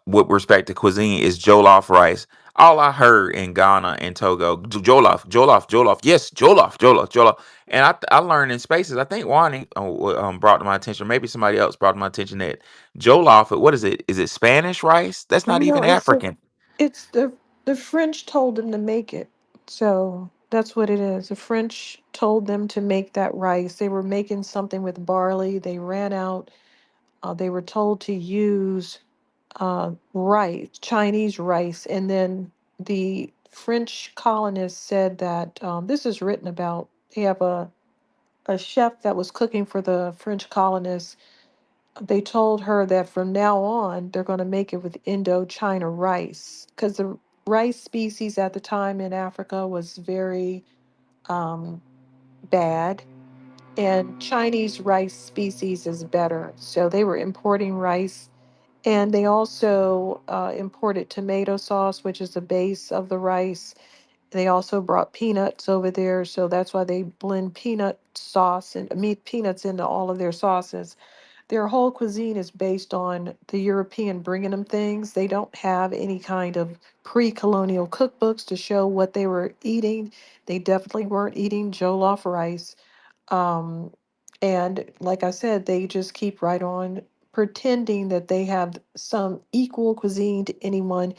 A: with respect to cuisine, is jollof rice. All I heard in Ghana and Togo, jollof, jollof, jollof, yes, jollof, jollof, jollof. And I learned in spaces. I think Wani brought to my attention, maybe somebody else brought to my attention that jollof. What is it? Is it Spanish rice? That's not
B: no,
A: even African.
B: it's the French told them to make it. So that's what it is. The French told them to make that rice. They were making something with barley. They ran out. They were told to use rice, Chinese rice, and then the French colonists said that this is written about. They have a chef that was cooking for the French colonists. They told her that from now on they're going to make it with Indochina rice because the rice species at the time in Africa was very um, bad, and Chinese rice species is better. So they were importing rice, and they also imported tomato sauce, which is the base of the rice. They also brought peanuts over there, so that's why they blend peanut sauce and meat peanuts into all of their sauces. Their whole cuisine is based on the European bringing them things. They don't have any kind of pre-colonial cookbooks to show what they were eating. They definitely weren't eating jollof rice. Um, and like I said, they just keep right on pretending that they have some equal cuisine to anyone,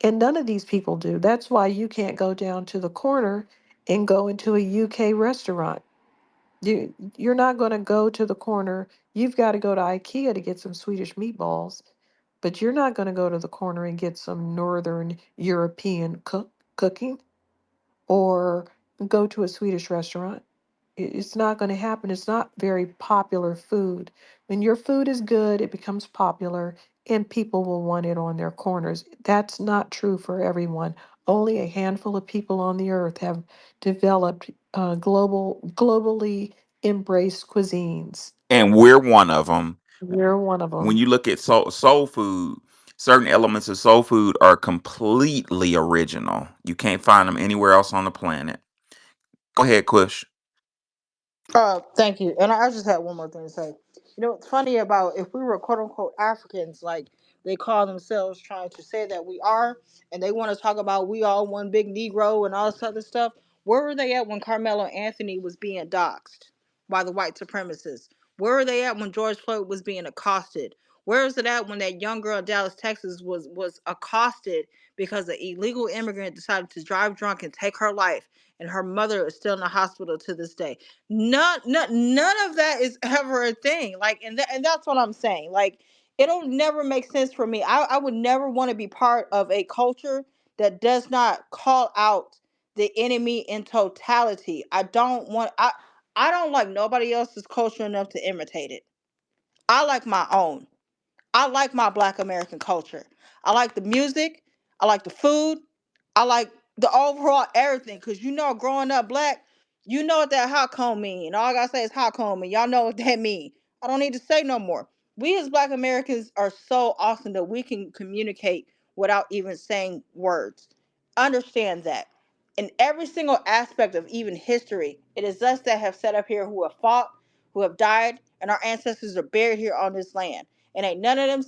B: and none of these people do. That's why you can't go down to the corner and go into a UK restaurant. You're not going to go to the corner. You've got to go to IKEA to get some Swedish meatballs, but you're not going to go to the corner and get some Northern European cooking or go to a Swedish restaurant. It's not going to happen. It's not very popular food. When your food is good, it becomes popular and people will want it on their corners. That's not true for everyone. Only a handful of people on the earth have developed globally embraced cuisines.
A: And we're one of them.
B: You're one of
A: When
B: them.
A: you look at soul food, certain elements of soul food are completely original. You can't find them anywhere else on the planet. Go ahead, Kush.
D: Thank you. And I just had one more thing to say. What's funny about if we were quote unquote Africans, like they call themselves trying to say that we are, and they want to talk about we all one big Negro and all this other stuff. Where were they at when Carmelo Anthony was being doxxed by the white supremacists? Where were they at when George Floyd was being accosted? Where is it at when that young girl in Dallas, Texas was accosted because an illegal immigrant decided to drive drunk and take her life, and her mother is still in the hospital to this day? None of that is ever a thing. Like, and that's what I'm saying. Like, it'll never make sense for me. I would never want to be part of a culture that does not call out the enemy in totality. I don't like nobody else's culture enough to imitate it. I like my own. I like my black American culture. I like the music. I like the food. I like the overall everything. Cause growing up black, you know what that hot cone mean. And all I gotta say is hot cone and y'all know what that mean. I don't need to say no more. We as black Americans are so awesome that we can communicate without even saying words. Understand that. In every single aspect of even history, it is us that have set up here who have fought, who have died, and our ancestors are buried here on this land. And ain't none of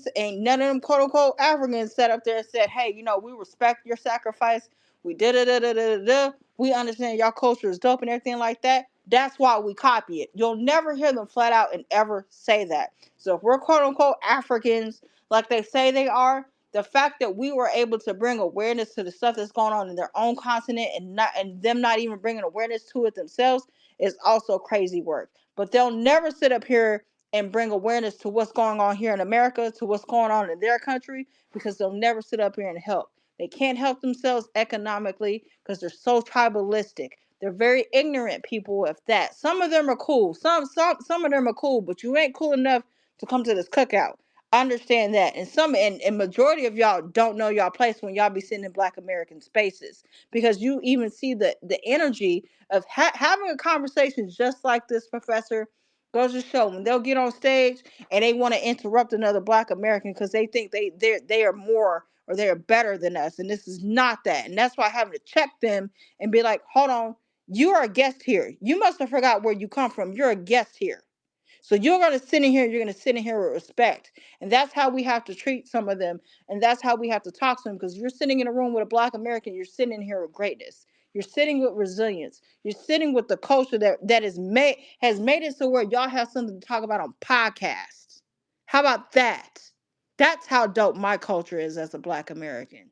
D: them quote unquote Africans sat up there and said, hey, we respect your sacrifice. We did it. We understand y'all culture is dope and everything like that. That's why we copy it. You'll never hear them flat out and ever say that. So if we're quote unquote Africans, like they say they are, the fact that we were able to bring awareness to the stuff that's going on in their own continent and them not even bringing awareness to it themselves is also crazy work. But they'll never sit up here and bring awareness to what's going on here in America, to what's going on in their country, because they'll never sit up here and help. They can't help themselves economically because they're so tribalistic. They're very ignorant people of that. Some of them are cool. Some of them are cool, but you ain't cool enough to come to this cookout. Understand that. And majority of y'all don't know y'all place when y'all be sitting in black American spaces, because you even see the energy of having a conversation just like this, professor. Goes to show when they'll get on stage and they want to interrupt another black American because they think they are more or they're better than us. And this is not that. And that's why having to check them and be like, hold on, you are a guest here. You must have forgot where you come from. You're a guest here. So you're going to sit in here, you're going to sit in here with respect. And that's how we have to treat some of them. And that's how we have to talk to them. Because you're sitting in a room with a black American, you're sitting in here with greatness. You're sitting with resilience. You're sitting with the culture that has made it so where y'all have something to talk about on podcasts. How about that? That's how dope my culture is as a black American.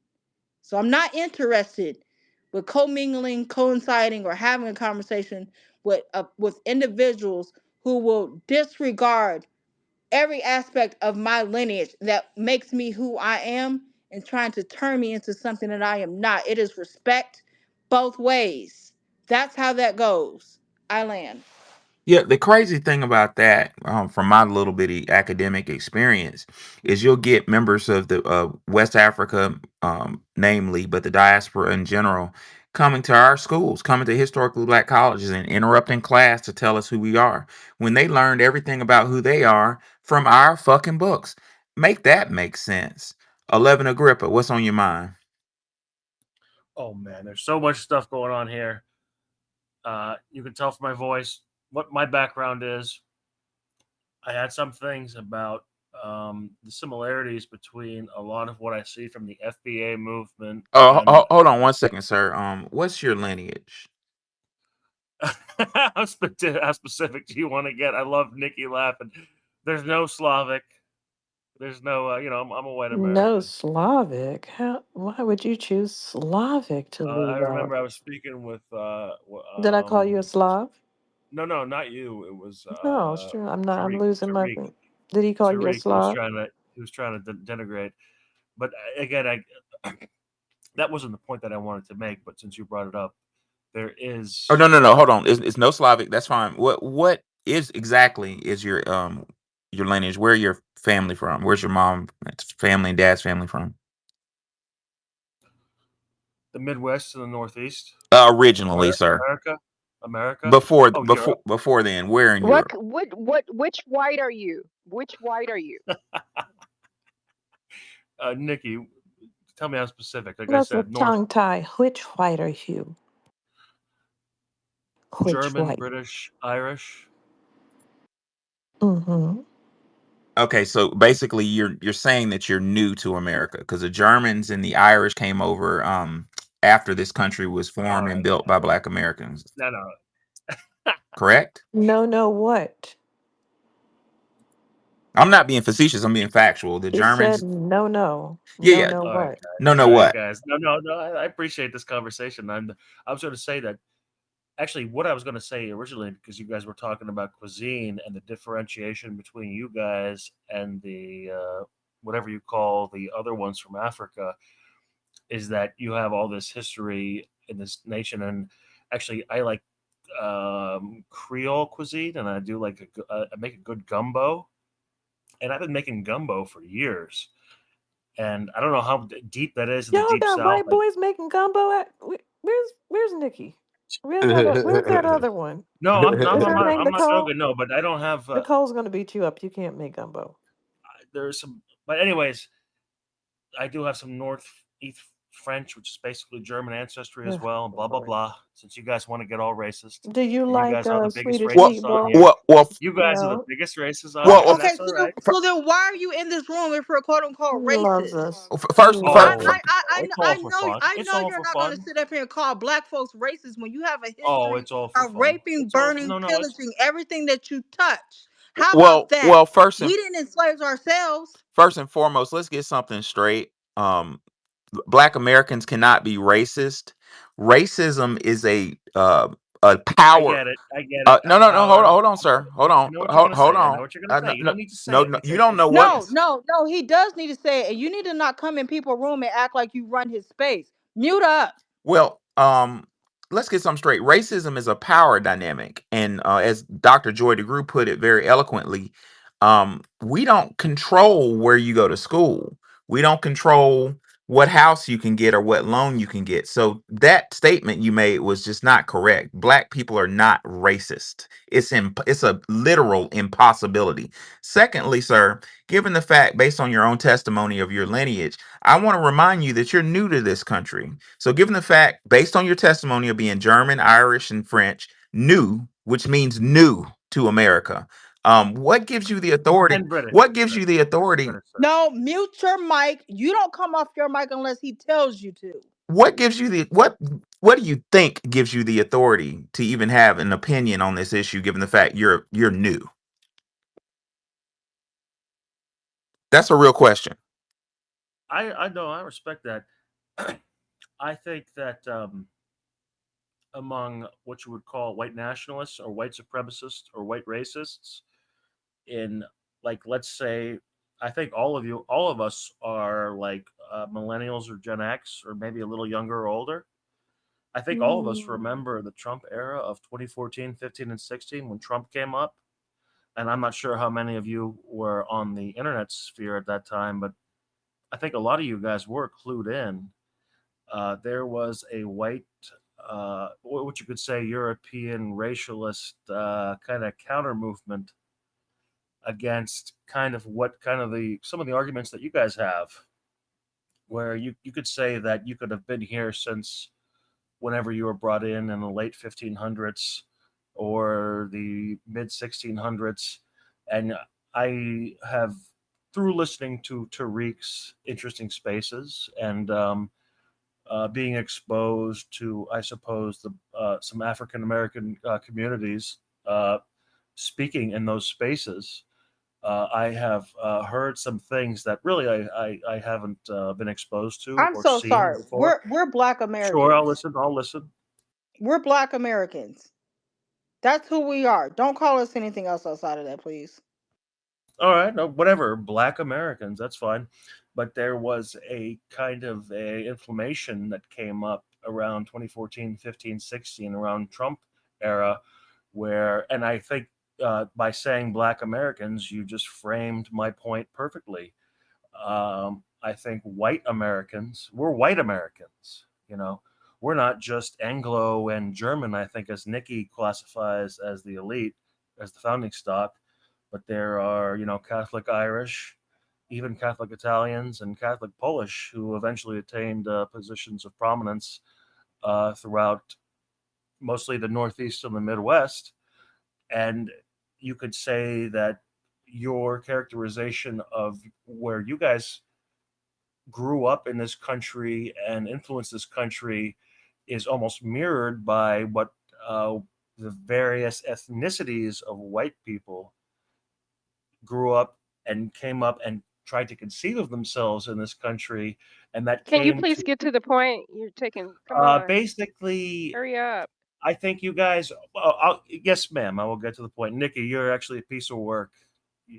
D: So I'm not interested with commingling, coinciding, or having a conversation with individuals who will disregard every aspect of my lineage that makes me who I am and trying to turn me into something that I am not. It is respect both ways. That's how that goes. I land.
A: Yeah, the crazy thing about that, from my little bitty academic experience, is you'll get members of the West Africa, namely, but the diaspora in general, coming to our schools, coming to historically black colleges, and interrupting class to tell us who we are when they learned everything about who they are from our fucking books. Make that make sense. 11 Agrippa, what's on your mind?
E: Oh man, there's so much stuff going on here. You can tell from my voice what my background is. I had some things about the similarities between a lot of what I see from the FBA movement
A: Oh,
E: and
A: hold on one second, sir. What's your lineage?
E: how specific do you want to get? I love Nikki laughing. There's no Slavic. There's no, I'm a white
B: No
E: American.
B: Slavic. Why would you choose Slavic to
E: I
B: leave out?
E: remember I was speaking with,
B: Did I call you a Slav?
E: no, not you. It was
B: No, sure. I'm not. I'm
E: Tariq.
B: losing my.
E: Tariq.
B: Did he call you a
E: Tariq.
B: Slav?
E: He was trying to denigrate. But again, that wasn't the point that I wanted to make. But since you brought it up, there
A: Oh,
E: is
A: no. Hold on. It's no Slavic. That's fine. What is exactly is your lineage? Where your family from? Where's your mom family and dad's family from?
E: the Midwest and the Northeast,
A: Originally, sir.
E: America, America.
A: Before
E: Oh, Europe.
A: before then, where in
C: What
A: Europe?
C: which white are you? Which white are you?
E: Nikki, tell me how specific. Like I
B: That's a
E: said, North
B: tongue tie. Which white are you? Which
E: German,
B: white?
E: British, Irish.
B: Mm-hmm.
A: Okay, so basically, you're saying that you're new to America because the Germans and the Irish came over. after this country was
E: All
A: formed and
E: right.
A: built by Black Americans.
E: No, no.
A: Correct?
B: No, what?
A: I'm not being facetious. I'm being factual. The
B: He said
A: Germans,
B: no,
A: yeah, yeah.
E: All right,
B: what?
E: guys.
A: No,
E: All right,
A: what?
E: guys. No, no, no. I appreciate this conversation. I was going to say that actually what I was going to say originally, because you guys were talking about cuisine and the differentiation between you guys and the whatever you call the other ones from Africa, is that you have all this history in this nation. And actually, I like Creole cuisine, and I do like I make a good gumbo, and I've been making gumbo for years. And I don't know how deep that is in the
B: Y'all
E: deep
B: got
E: south.
B: white boys making gumbo at where's Nikki? Where's that other one?
E: No,
B: What's her name?
E: I'm not
B: Nicole?
E: joking. No, but I don't have.
B: Nicole's gonna beat you up. You can't make gumbo.
E: There's some, but anyways, I do have some Northeast French, which is basically German ancestry as
B: Ugh,
E: well. Blah blah
B: Lord.
E: blah. Since you guys want to get all racist,
B: Do you
E: and you
B: like
E: guys are the biggest
B: Swedish
A: Well,
E: racists on
B: meatball?
E: here.
A: well,
E: You guys are the
B: No.
E: biggest racists on
A: well,
E: here,
D: Oh,
E: and
A: well,
D: okay.
E: that's all right.
D: So then why are you in this room if we're quote unquote
B: He loves
D: racist?
B: us. He
A: first,
D: I,
A: first,
B: loves
D: I,
E: Oh,
B: us.
D: I, I,
E: it's
D: I
E: all for
D: know,
E: fun.
D: I
E: It's
D: know
E: all
D: you're
E: for
D: not going to
E: fun.
D: sit up here and call black folks racist when you have a
E: Oh,
D: history
E: it's all for
D: of
E: fun.
D: raping,
E: It's all for,
D: burning,
E: no, no. It's
D: pillaging everything that you touch. How about
A: well,
D: that?
A: well,
D: We didn't enslave ourselves.
A: first and foremost, let's get something straight. Black Americans cannot be racist. Racism is a
E: I
A: power.
E: get it. I get it.
A: No, no, no.
E: Howard,
A: Hold on, sir. Hold
E: I
A: on.
E: know what you're gonna
A: Hold
E: say. I know
A: on.
E: what you're gonna say. You
A: No,
E: don't need to say
A: no,
E: it.
A: no. You don't
E: It's
A: know what.
D: No,
E: serious.
D: no, no. He does need to say it, and you need to not come in people's room and act like you run his space. Mute up.
A: Well, let's get something straight. Racism is a power dynamic, and as Dr. Joy DeGruy put it very eloquently, we don't control where you go to school. We don't control what house you can get or what loan you can get. So that statement you made was just not correct. Black people are not racist. It's a literal impossibility. Secondly, sir, given the fact, based on your own testimony of your lineage, I want to remind you that you're new to this country. So, given the fact, based on your testimony of being German, Irish, and French, new, which means new to America, what gives you the authority?
E: And British,
A: What gives
E: sir.
A: you the authority?
E: British, sir.
D: No, mute your mic. You don't come off your mic unless he tells you to.
A: What gives you the what? What do you think gives you the authority to even have an opinion on this issue? Given the fact you're new, that's a real question.
E: I know. I respect that. I think that among what you would call white nationalists or white supremacists or white racists, in like let's say, I think all of us are like millennials or Gen X or maybe a little younger or older. I think all of us
B: Mm.
E: remember the Trump era of 2014, 15, and 16 when Trump came up. And I'm not sure how many of you were on the internet sphere at that time, but I think a lot of you guys were clued in. There was a white, what you could say, European racialist kind of counter movement against kind of what kind of the some of the arguments that you guys have, where you could say that you could have been here since whenever you were brought in the late 1500s or the mid 1600s. And I have, through listening to Tariq's interesting spaces and being exposed to, I suppose, the some African American communities speaking in those spaces, I have heard some things that really I haven't been exposed to
D: I'm
E: or
D: so
E: seen
D: sorry.
E: before.
D: We're Black
E: Sure, I'll
D: Americans.
E: listen. I'll listen.
D: We're Black Americans. That's who we are. Don't call us anything else outside of that, please.
E: All right, no, whatever. Black Americans, that's fine. But there was a kind of a inflammation that came up around 2014, 15, 16, around Trump era, where, and I think by saying Black Americans, you just framed my point perfectly. I think white Americans, we're white Americans, you know. We're not just Anglo and German, I think, as Nikki classifies as the elite, as the founding stock, but there are, Catholic Irish, even Catholic Italians, and Catholic Polish who eventually attained positions of prominence throughout mostly the Northeast and the Midwest. And you could say that your characterization of where you guys grew up in this country and influenced this country is almost mirrored by what uh, the various ethnicities of white people grew up and came up and tried to conceive of themselves in this country, and that
C: Can you
E: came
C: please
E: to
C: get to the point? You're taking, come on,
E: basically.
C: hurry up.
E: I think you guys. Yes, ma'am. I will get to the point. Nikki, you're actually a piece of work,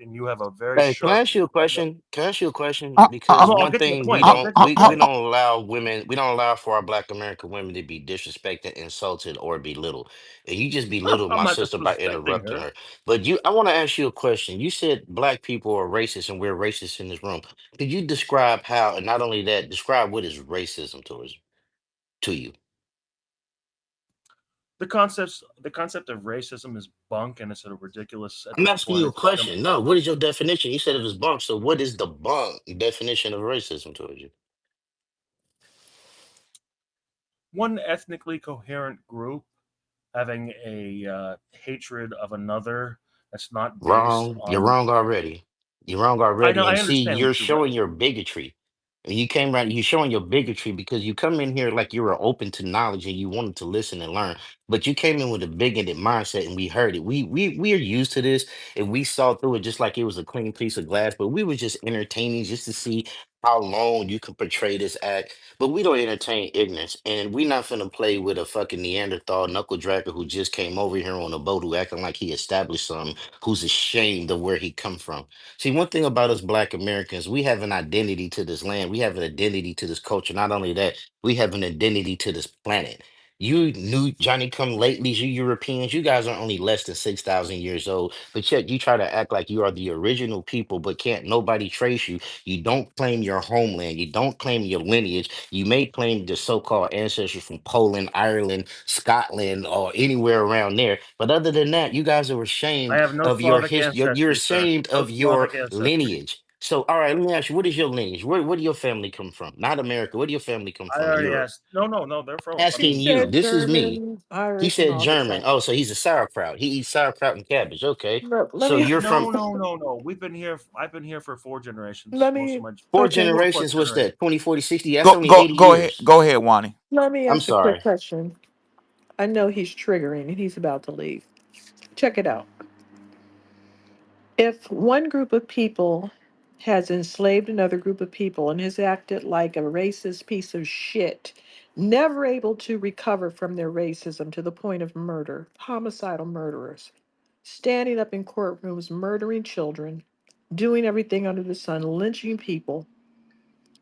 E: and you have a very
F: Hey, can I
E: sharp.
F: ask you a
E: I know.
F: question? Can I ask you a question? Because
E: No, I'll
F: one
E: get to the
F: thing
E: point. I'll get to the
F: we
E: point.
F: don't allow women, we don't allow for our Black American women to be disrespected, insulted, or belittled. And you just belittled
E: I'm
F: my
E: not
F: sister by
E: disrespecting
F: interrupting
E: her.
F: her. But you, I want to ask you a question. You said Black people are racist, and we're racist in this room. Could you describe how, and not only that, describe what is racism towards to you?
E: The concept of racism is bunk, and it's a ridiculous at
F: I'm
E: this
F: asking
E: point.
F: you a
E: It's become
F: question. No, what is your definition? You said it was bunk. So what is the bunk definition of racism towards you?
E: one ethnically coherent group having a hatred of another that's not based
F: Wrong. You're
E: on.
F: wrong already. You're wrong
E: I know.
F: already.
E: I
F: And see,
E: understand
F: you're
E: what you're.
F: showing your bigotry. And you came right, you're showing your bigotry because you come in here like you were open to knowledge and you wanted to listen and learn. But you came in with a bigoted mindset and we heard it. We are used to this and we saw through it just like it was a clean piece of glass, but we were just entertaining just to see how long you can portray this act. But we don't entertain ignorance. And we not finna play with a fucking Neanderthal knuckle dragger who just came over here on a boat who acting like he established something, who's ashamed of where he come from. See, one thing about us Black Americans, we have an identity to this land. We have an identity to this culture. Not only that, we have an identity to this planet. You new Johnny come latelys, you Europeans, you guys are only less than 6,000 years old, but yet you try to act like you are the original people, but can't nobody trace you. You don't claim your homeland. You don't claim your lineage. You may claim the so-called ancestors from Poland, Ireland, Scotland, or anywhere around there. But other than that, you guys are
E: I
F: ashamed
E: have no
F: of your
E: Slavic
F: history. You're
E: ancestry, sir.
F: ashamed
E: No
F: of your
E: Slavic ancestry.
F: lineage. So, all right, let me ask you, what is your lineage? Where do your family come from? Not America. Where do your family come
E: I
F: from in
E: already
F: Europe?
E: asked. No, no, no. They're from. I
B: He
F: Asking
E: mean,
F: you.
B: said
F: This is me.
B: German,
F: He
B: Irish, and
F: said
B: all this
F: German.
B: stuff.
F: Oh, so he's a sauerkraut. He eats sauerkraut and cabbage. Okay.
B: Let
F: So
B: me,
F: you're from
E: no, no, no, no. We've been here. I've been here for 4 generations.
B: let
E: Most of
B: me,
E: my
F: four
B: okay,
E: 4+
F: generations. What's
E: generations.
F: that? 20, 40, 60. That's
A: Go
F: only
A: go
F: 80
A: go ahead.
F: years.
A: Go ahead, Wani.
B: let me
F: I'm
B: ask a quick
F: sorry.
B: question. I know he's triggering and he's about to leave. Check it out. If one group of people has enslaved another group of people and has acted like a racist piece of shit, never able to recover from their racism to the point of murder, homicidal murderers, standing up in courtrooms, murdering children, doing everything under the sun, lynching people,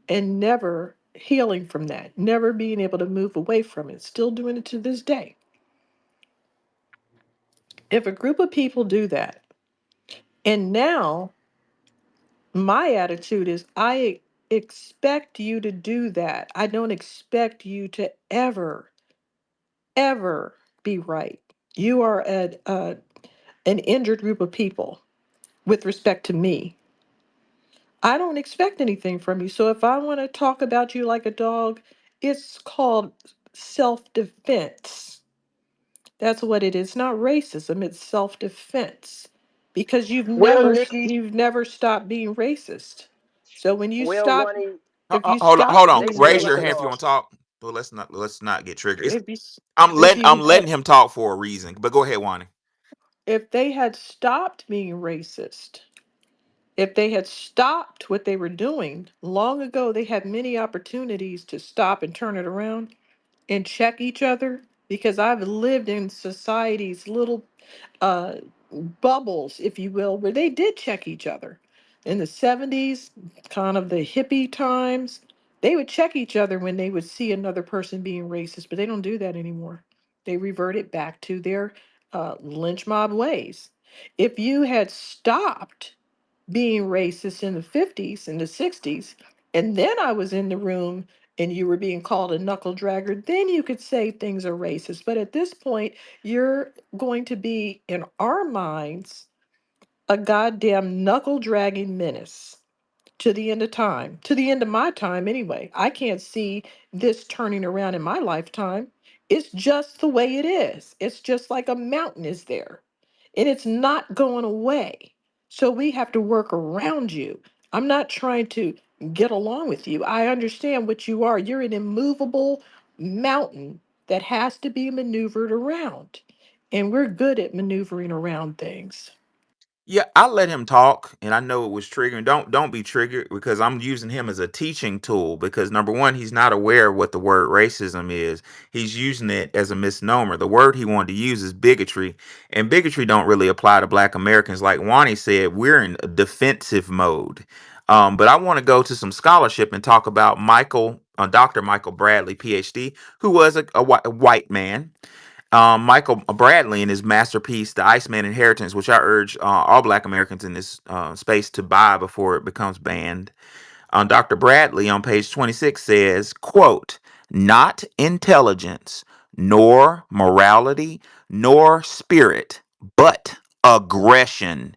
B: and never healing from that, never being able to move away from it, still doing it to this day. If a group of people do that, and now my attitude is expect you to do that. I don't expect you to ever be right. You are an injured group of people with respect to me. I don't expect anything from you. So if I want to talk about you like a dog, it's called self defense. That's what it is. Not racism, it's self defense. Because
G: Well, Nikki,
B: you've never stopped being racist. So when you
G: well,
B: stop,
G: Wani,
B: if you
A: Hold on,
B: stop
A: hold on.
G: they
B: being
G: say
A: Raise
G: like
A: your
G: a
A: hand if you
B: racist,
G: dog.
A: want to talk. Well, let's not get triggered.
B: if you s- if
A: I'm
B: you
A: letting him talk for a reason. But go ahead, Wani.
B: if they had stopped being racist, if they had stopped what they were doing long ago, they had many opportunities to stop and turn it around and check each other, because I've lived in societies, little uh, bubbles, if you will, where they did check each other. In the 70s, kind of the hippie times, they would check each other when they would see another person being racist, but they don't do that anymore. They reverted back to their lynch mob ways. If you had stopped being racist in the 50s and the 60s, and then I was in the room and you were being called a knuckle dragger, then you could say things are racist. But at this point, you're going to be, in our minds, a goddamn knuckle dragging menace to the end of time, to the end of my time anyway. I can't see this turning around in my lifetime. It's just the way it is. It's just like a mountain is there and it's not going away. So we have to work around you. I'm not trying to get along with you. I understand what you are. You're an immovable mountain that has to be maneuvered around. And we're good at maneuvering around things.
A: Yeah, I let him talk, and I know it was triggering. Don't be triggered because I'm using him as a teaching tool. Because number one, he's not aware of what the word racism is. He's using it as a misnomer. The word he wanted to use is bigotry, and bigotry don't really apply to Black Americans. Like Wani said, we're in a defensive mode. But I want to go to some scholarship and talk about Dr. Michael Bradley, PhD, who was a white man. Michael Bradley in his masterpiece, The Iceman Inheritance, which I urge all Black Americans in this space to buy before it becomes banned. Dr. Bradley on page 26 says, quote, not intelligence, nor morality, nor spirit, but aggression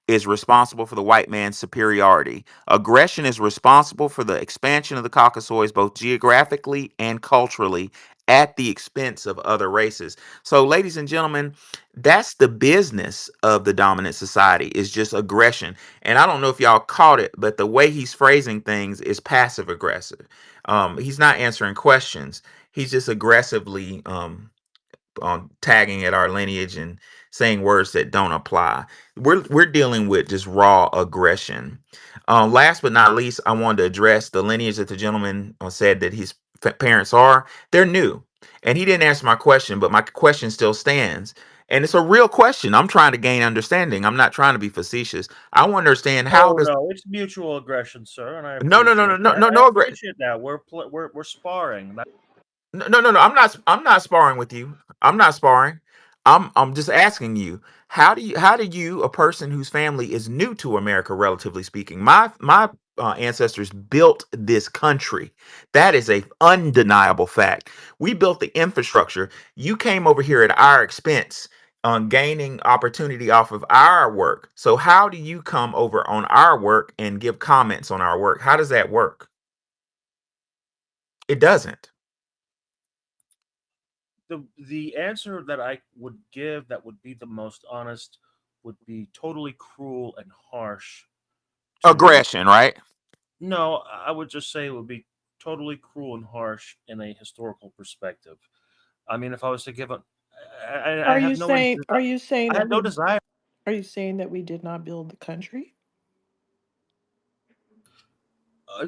A: is responsible for the white man's superiority. Aggression is responsible for the expansion of the Caucasoids both geographically and culturally at the expense of other races. So, ladies and gentlemen, that's the business of the dominant society is just aggression. And I don't know if y'all caught it, but the way he's phrasing things is passive aggressive. He's not answering questions. He's just aggressively on tagging at our lineage and saying words that don't apply. We're dealing with just raw aggression. Last but not least, I wanted to address the lineage that the gentleman said that his parents are. They're new, and he didn't answer my question, but my question still stands. And it's a real question. I'm trying to gain understanding. I'm not trying to be facetious. I want to understand how
E: Oh
A: does
E: no, it's mutual aggression, sir, and I
A: no
E: appreciate
A: no
E: that.
A: no
E: I
A: no
E: appreciate that. We're sparring.
A: No. I'm not sparring with you. I'm not sparring. I'm just asking you. How do you, a person whose family is new to America, relatively speaking, my ancestors built this country. That is a undeniable fact. We built the infrastructure. You came over here at our expense on gaining opportunity off of our work. So how do you come over on our work and give comments on our work? How does that work? It doesn't.
E: The answer that I would give that would be the most honest would be totally cruel and harsh to
A: Aggression, right?
E: no, I would just say it would be totally cruel and harsh in a historical perspective. I mean, if I was to give a, I
B: Are
E: have
B: you
E: no,
B: saying are you saying
E: I
B: that
E: have no
B: we
E: desire.
B: are you saying that we did not build the country?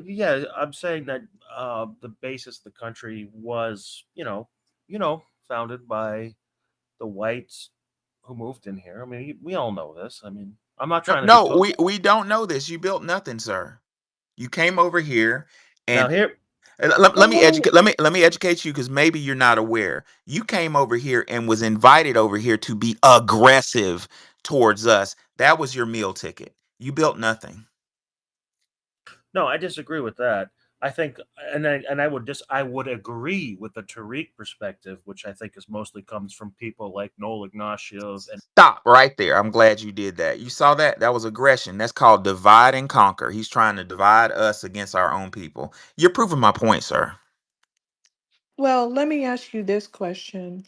E: Yeah, I'm saying that the basis of the country was, founded by the whites who moved in here. I mean, we all know this. I mean, I'm not
A: No,
E: trying to be
A: no,
E: total.
A: we don't know this. You built nothing, sir. You came over here,
E: Now
A: and
E: here,
A: let me
B: Oh,
A: educate. Let me educate you because maybe you're not aware. You came over here and was invited over here to be aggressive towards us. That was your meal ticket. You built nothing.
E: no, I disagree with that. I think, I would agree with the Tariq perspective, which I think is mostly comes from people like Noel Ignatieff and
A: Stop right there. I'm glad you did that. You saw that? That was aggression. That's called divide and conquer. He's trying to divide us against our own people. You're proving my point, sir.
B: well, let me ask you this question.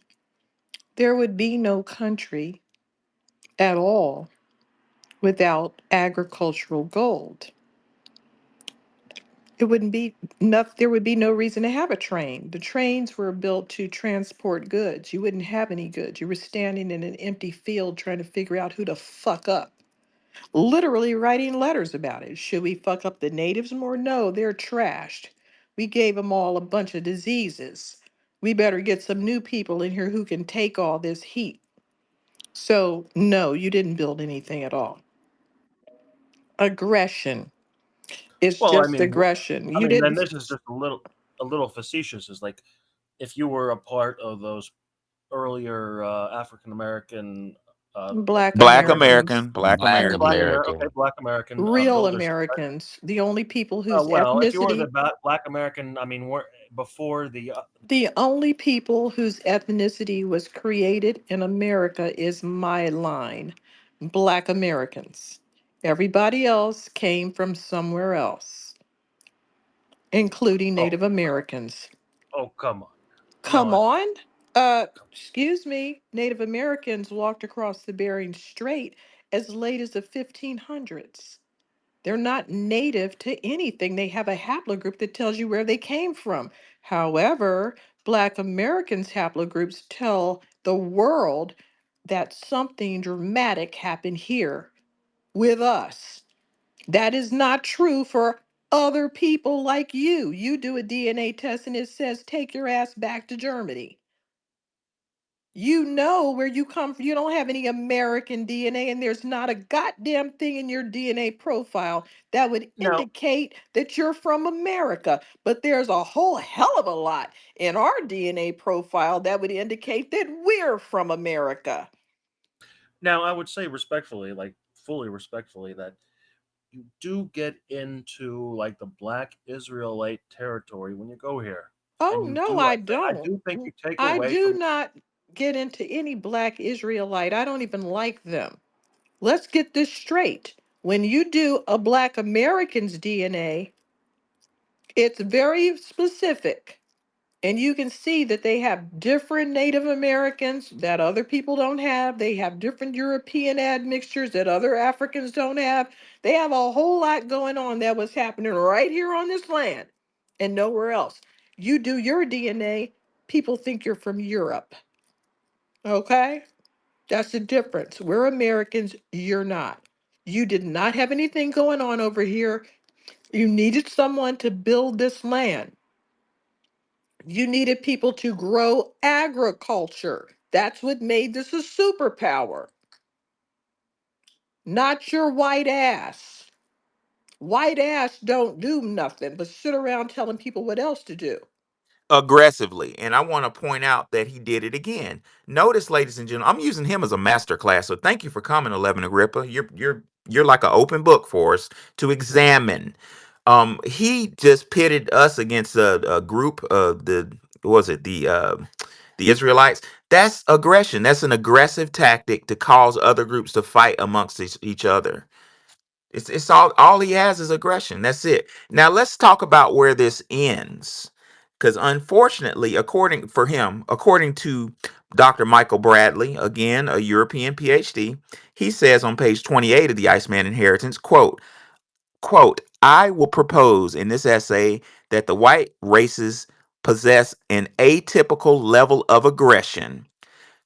B: There would be no country at all without agricultural gold. It wouldn't be enough. There would be no reason to have a train. The trains were built to transport goods. You wouldn't have any goods. You were standing in an empty field trying to figure out who to fuck up. Literally writing letters about it. Should we fuck up the natives more? No, they're trashed. We gave them all a bunch of diseases. We better get some new people in here who can take all this heat. So, no, you didn't build anything at all. Aggression. It's
E: well,
B: just aggression.
E: I
B: You
E: mean, then
B: didn't.
E: this is just a little facetious. Is like if you were a part of those earlier African American, like
B: Black
A: Black
B: Americans,
A: American, black
F: Black
A: American.
E: Okay,
F: American.
E: Black American
B: real
E: builders.
B: Americans, the only people whose
E: Well, if you were the
B: ethnicity,
E: Black American, I mean, before the
B: the only people whose ethnicity was created in America is my line, Black Americans. Everybody else came from somewhere else, including
E: oh
B: Native Americans.
E: come on,
B: Come
E: no,
B: on. Excuse me, Native Americans walked across the Bering Strait as late as the 1500s. They're not native to anything. They have a haplogroup that tells you where they came from. However, Black Americans' haplogroups tell the world that something dramatic happened here with us. That is not true for other people like you. You do a DNA test and it says, take your ass back to Germany. You know where you come from. You don't have any American DNA, and there's not a goddamn thing in your DNA profile that would
E: No,
B: indicate that you're from America. But there's a whole hell of a lot in our DNA profile that would indicate that we're from America.
E: now I would say respectfully, like fully respectfully, that you do get into like the Black Israelite territory when you go here, and
B: Oh,
E: you
B: no,
E: do.
B: I
E: I
B: don't.
E: do think you take
B: I
E: away
B: do
E: from.
B: not get into any Black Israelite. I don't even like them. Let's get this straight. When you do a Black American's DNA, it's very specific. And you can see that they have different Native Americans that other people don't have. They have different European admixtures that other Africans don't have. They have a whole lot going on that was happening right here on this land and nowhere else. You do your DNA, people think you're from Europe. Okay? That's the difference. We're Americans, you're not. You did not have anything going on over here. You needed someone to build this land. You needed people to grow agriculture. That's what made this a superpower, not your white ass. White ass don't do nothing but sit around telling people what else to do.
A: Aggressively. And I want to point out that he did it again. Notice, ladies and gentlemen, I'm using him as a master class. So thank you for coming, 11 Agrippa. You're like an open book for us to examine. He just pitted us against a group of the what was it the Israelites. That's aggression. That's an aggressive tactic to cause other groups to fight amongst each other. It's all he has is aggression. That's it. Now let's talk about where this ends. Because unfortunately, according to Dr. Michael Bradley, again, a European PhD, he says on page 28 of the Iceman Inheritance, quote, I will propose in this essay that the white races possess an atypical level of aggression.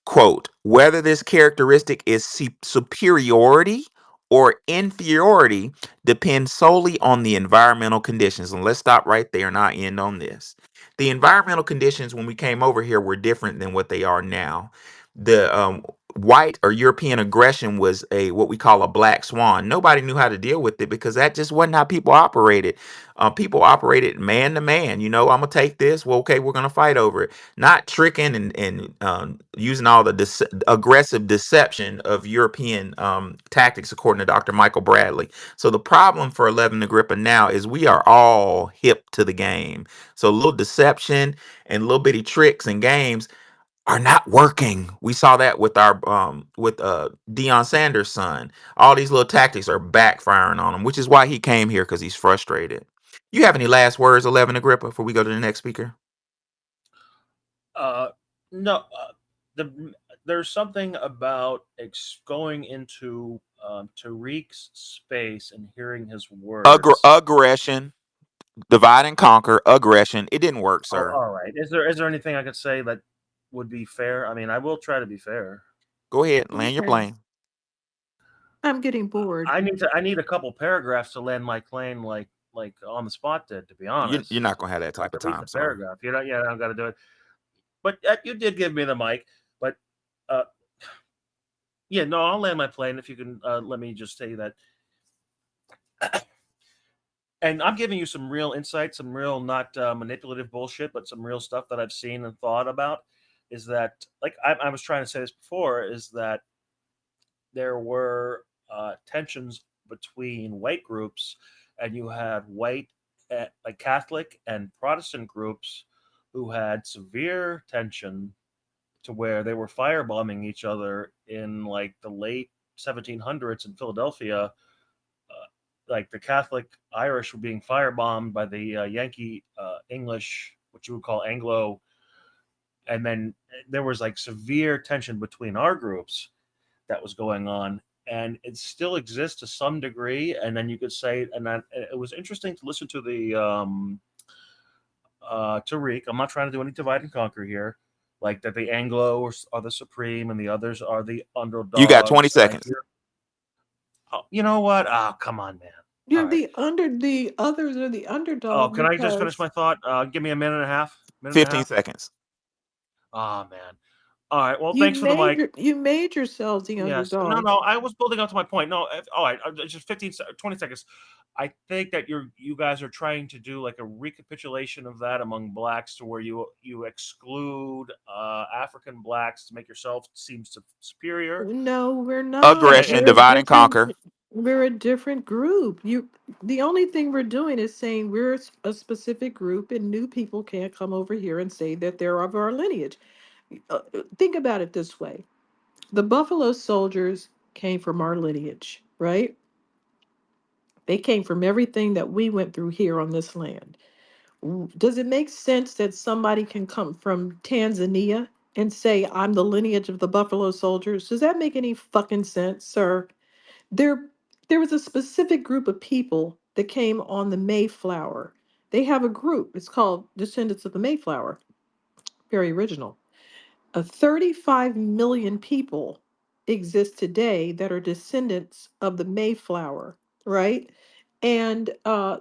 A: Quote, whether this characteristic is superiority or inferiority depends solely on the environmental conditions. And let's stop right there and not end on this. The environmental conditions when we came over here were different than what they are now. The white or European aggression was a what we call a black swan. Nobody knew how to deal with it because that just wasn't how people operated. People operated man to man. You know, I'm gonna take this. Well, okay, we're gonna fight over it, not tricking and using all the aggressive deception of European tactics, according to Dr. Michael Bradley. So the problem for 11 Agrippa now is we are all hip to the game. So little deception and little bitty tricks and games are not working. We saw that with our with Deion Sanders' son. All these little tactics are backfiring on him, which is why he came here because he's frustrated. You have any last words, 11 Agrippa, before we go to the next speaker?
E: Uh, no, the there's something about going into Tariq's space and hearing his words.
A: Aggression, divide and conquer, aggression. It didn't work,
E: Oh,
A: sir.
E: all right. Is there anything I could say that would be fair? I mean, I will try to be fair.
A: Go ahead, land your
B: Okay.
A: plane.
B: I'm getting bored.
E: I need a couple paragraphs to land my plane like on the spot did, to be
A: You're
E: honest.
A: not gonna have that type of
E: Complete the
A: time, sir.
E: paragraph. Yeah, I've got to do it. But you did give me the mic. But uh, yeah, no, I'll land my plane if you can let me just say that. And I'm giving you some real insight, some real not manipulative bullshit, but some real stuff that I've seen and thought about. Is that like I was trying to say this before? Is that there were tensions between white groups, and you had white, like Catholic and Protestant groups, who had severe tension to where they were firebombing each other in like the late 1700s in Philadelphia. Like the Catholic Irish were being firebombed by the Yankee English, what you would call Anglo, and then there was like severe tension between our groups that was going on. and it still exists to some degree. And then you could say, and then it was interesting to listen to the Tariq. I'm not trying to do any divide and conquer here. Like that, the Anglo are the supreme, and the others are the
A: You got 20
E: underdogs. And I
A: seconds.
E: hear, oh, you know what? Oh, come on, man. All
B: You're
E: right.
B: the others are the
E: Oh,
B: underdog
E: can I just finish
B: because
E: my thought? Give me a minute and a half. Minute and a
A: 15
E: half.
A: seconds.
E: Oh man. All right. Well, thanks for the mic.
B: you made yourselves the
E: Yes. No,
B: underdog.
E: no. I was building up to my point. No. All right. Just 20 seconds. I think that you guys are trying to do like a recapitulation of that among blacks to where you exclude African blacks to make yourself seem superior.
B: No, we're
E: And
B: not.
A: Aggression, divide and conquer.
B: We're a different group. The only thing we're doing is saying we're a specific group, and new people can't come over here and say that they're of our lineage. Think about it this way: the Buffalo Soldiers came from our lineage, right? They came from everything that we went through here on this land. Does it make sense that somebody can come from Tanzania and say, I'm the lineage of the Buffalo Soldiers? Does that make any fucking sense, sir? There, there was a specific group of people that came on the Mayflower. They have a group, it's called Descendants of the Mayflower. Very original. 35 million people exist today that are descendants of the Mayflower, right? And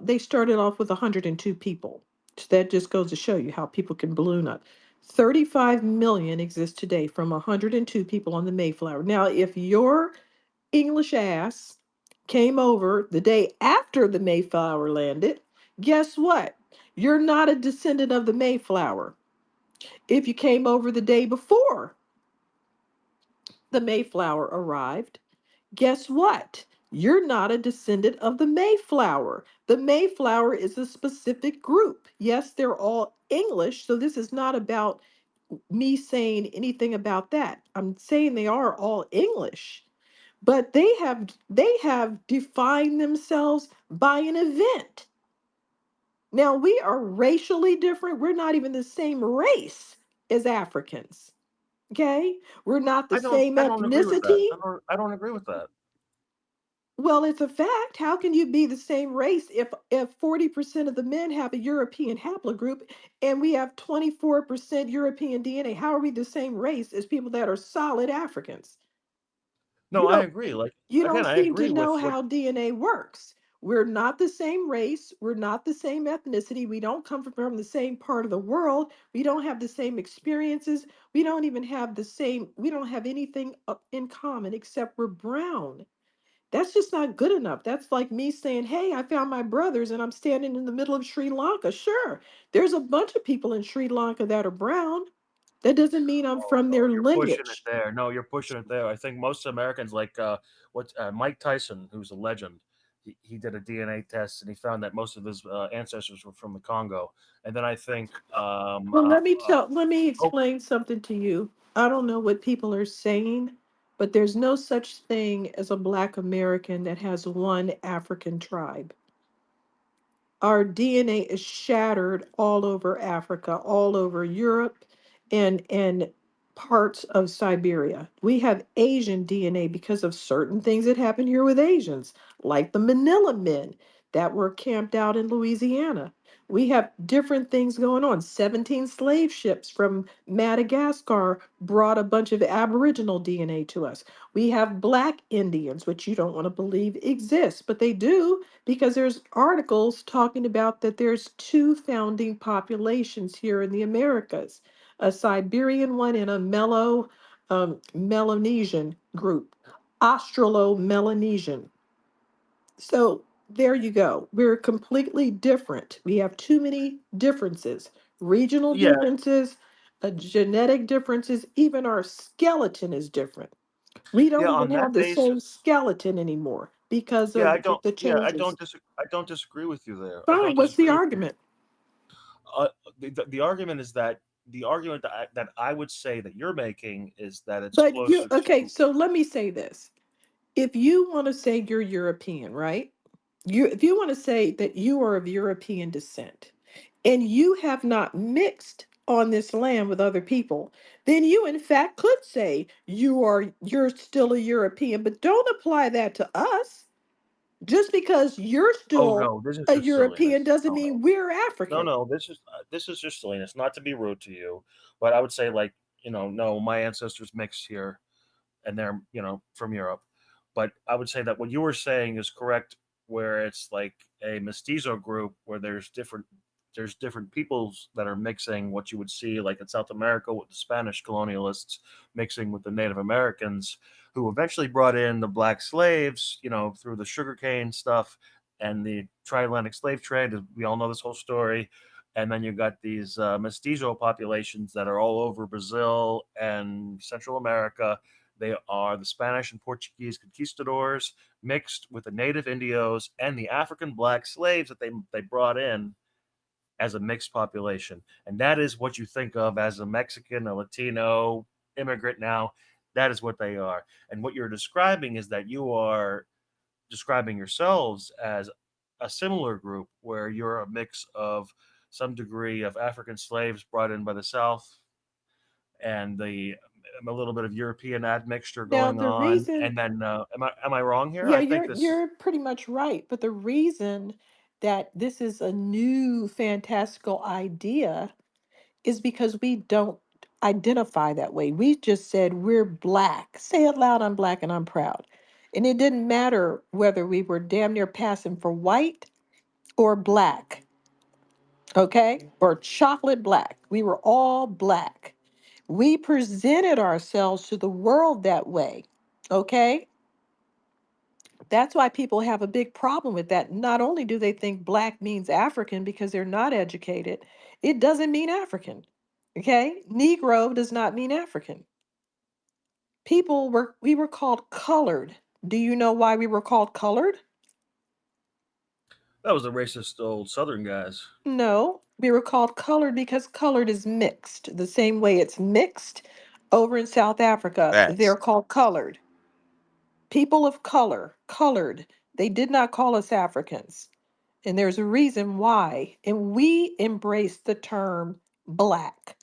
B: they started off with 102 people. So that just goes to show you how people can balloon up. 35 million exist today from 102 people on the Mayflower. Now, if your English ass came over the day after the Mayflower landed, guess what? You're not a descendant of the Mayflower. If you came over the day before the Mayflower arrived, guess what? You're not a descendant of the Mayflower. The Mayflower is a specific group. Yes, they're all English, so this is not about me saying anything about that. I'm saying they are all English, but they have defined themselves by an event. Now we are racially different. We're not even the same race as Africans. Okay? We're not the same
E: I don't agree with that.
B: ethnicity.
E: I don't agree with that.
B: Well, it's a fact. How can you be the same race if 40% of the men have a European haplogroup and we have 24% European DNA? How are we the same race as people that are solid Africans?
E: No,
B: You
E: I
B: don't
E: agree. Like
B: you don't
E: again, I
B: seem to
E: agree with
B: know
E: what.
B: how DNA works. We're not the same race, we're not the same ethnicity, we don't come from the same part of the world, we don't have the same experiences, we don't even have we don't have anything in common except we're brown. That's just not good enough. That's like me saying, hey, I found my brothers and I'm standing in the middle of Sri Lanka. Sure, there's a bunch of people in Sri Lanka that are brown. That doesn't mean I'm
E: Oh
B: from
E: no,
B: their
E: you're pushing it
B: lineage.
E: there. No, you're pushing it there. I think most Americans, like what Mike Tyson, who's a legend, he did a DNA test and he found that most of his ancestors were from the Congo. And then I think
B: Well, let me
E: oh
B: explain something to you. I don't know what people are saying, but there's no such thing as a Black American that has one African tribe. Our DNA is shattered all over Africa, all over Europe, and parts of Siberia. We have Asian DNA because of certain things that happened here with Asians, like the Manila men that were camped out in Louisiana. We have different things going on. 17 slave ships from Madagascar brought a bunch of Aboriginal DNA to us. We have Black Indians, which you don't want to believe exist, but they do because there's articles talking about that there's two founding populations here in the Americas, a Siberian one and a Melanesian group, Australo-Melanesian. So there you go. We're completely different. We have too many differences, regional
E: yeah,
B: differences, genetic differences. Even our skeleton is different. We
E: yeah.
B: don't even
E: On
B: have
E: that
B: the same
E: basis,
B: skeleton anymore because
E: yeah,
B: of the changes.
E: I don't disagree with you there. I
B: Fine,
E: don't
B: what's the
E: disagree with you.
B: argument?
E: Uh, the argument is that the argument that I would say that you're making is that it's
B: But you
E: closer
B: okay,
E: to.
B: so let me say this. If you want to say you're European, right? If you want to say that you are of European descent and you have not mixed on this land with other people, then you in fact could say you're still a European, but don't apply that to us. Just because you're
E: Oh
B: still
E: no, this is
B: a
E: just
B: European
E: silliness.
B: doesn't
E: No, no,
B: mean we're
E: no,
B: African.
E: no. This is just silliness. Not to be rude to you, but I would say like no, my ancestors mixed here, and they're from Europe. But I would say that what you were saying is correct, where it's like a mestizo group where there's different peoples that are mixing what you would see like in South America with the Spanish colonialists mixing with the Native Americans who eventually brought in the black slaves, through the sugarcane stuff and the transatlantic slave trade. We all know this whole story. And then you got these mestizo populations that are all over Brazil and Central America. They are the Spanish and Portuguese conquistadors mixed with the native Indios and the African black slaves that they brought in as a mixed population. And that is what you think of as a Mexican, a Latino immigrant now. That is what they are. And what you're describing is that you are describing yourselves as a similar group where you're a mix of some degree of African slaves brought in by the South and the a little bit of European admixture
B: Now
E: going
B: the
E: on.
B: reason,
E: And then, am I wrong here?
B: yeah,
E: I think
B: you're
E: this.
B: you're pretty much right, but the reason that this is a new fantastical idea is because we don't identify that way. We just said we're black. Say it loud, I'm black and I'm proud. And it didn't matter whether we were damn near passing for white or black, okay? Or chocolate black. We were all black. We presented ourselves to the world that way, okay? That's why people have a big problem with that. Not only do they think black means African because they're not educated, it doesn't mean African. Okay? Negro does not mean African. We were called colored. Do you know why we were called colored?
E: That was the racist old Southern guys.
B: No, we were called colored because colored is mixed. The same way it's mixed over in South Africa, they're
A: Facts.
B: called colored. People of color, colored. They did not call us Africans. And there's a reason why. And we embraced the term black.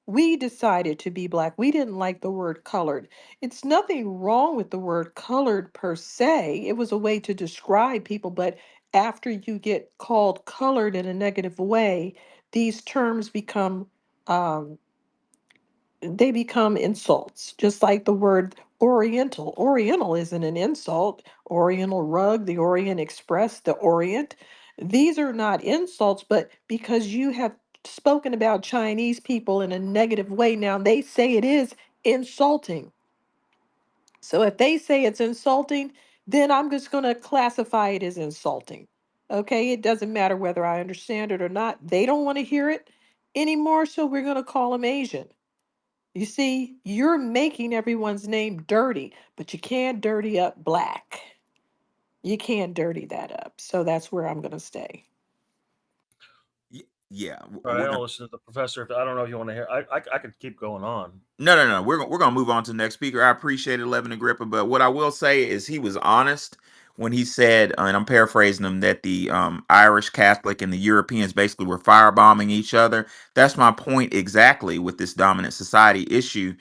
B: We decided to be black. We didn't like the word colored. It's nothing wrong with the word colored per se. It was a way to describe people, but after you get called colored in a negative way, these terms become um, they become insults, just like the word Oriental. Oriental isn't an insult. Oriental rug, the Orient Express, the Orient. These are not insults, but because you have spoken about Chinese people in a negative way, now they say it is insulting. So if they say it's insulting, then I'm just going to classify it as insulting. Okay, it doesn't matter whether I understand it or not. They don't want to hear it anymore, so we're going to call them Asian. You see, you're making everyone's name dirty, but you can't dirty up black. You can't dirty that up. So that's where I'm going to stay.
A: Yeah,
E: All right, I
A: we're
E: don't
A: gonna.
E: listen to the professor. I don't know if you want to hear. I could keep going on.
A: No, no, no. We're gonna move on to the next speaker. I appreciate Eleven Agrippa, but what I will say is he was honest when he said, and I'm paraphrasing him, that the Irish Catholic and the Europeans basically were firebombing each other. That's my point exactly with this dominant society issue.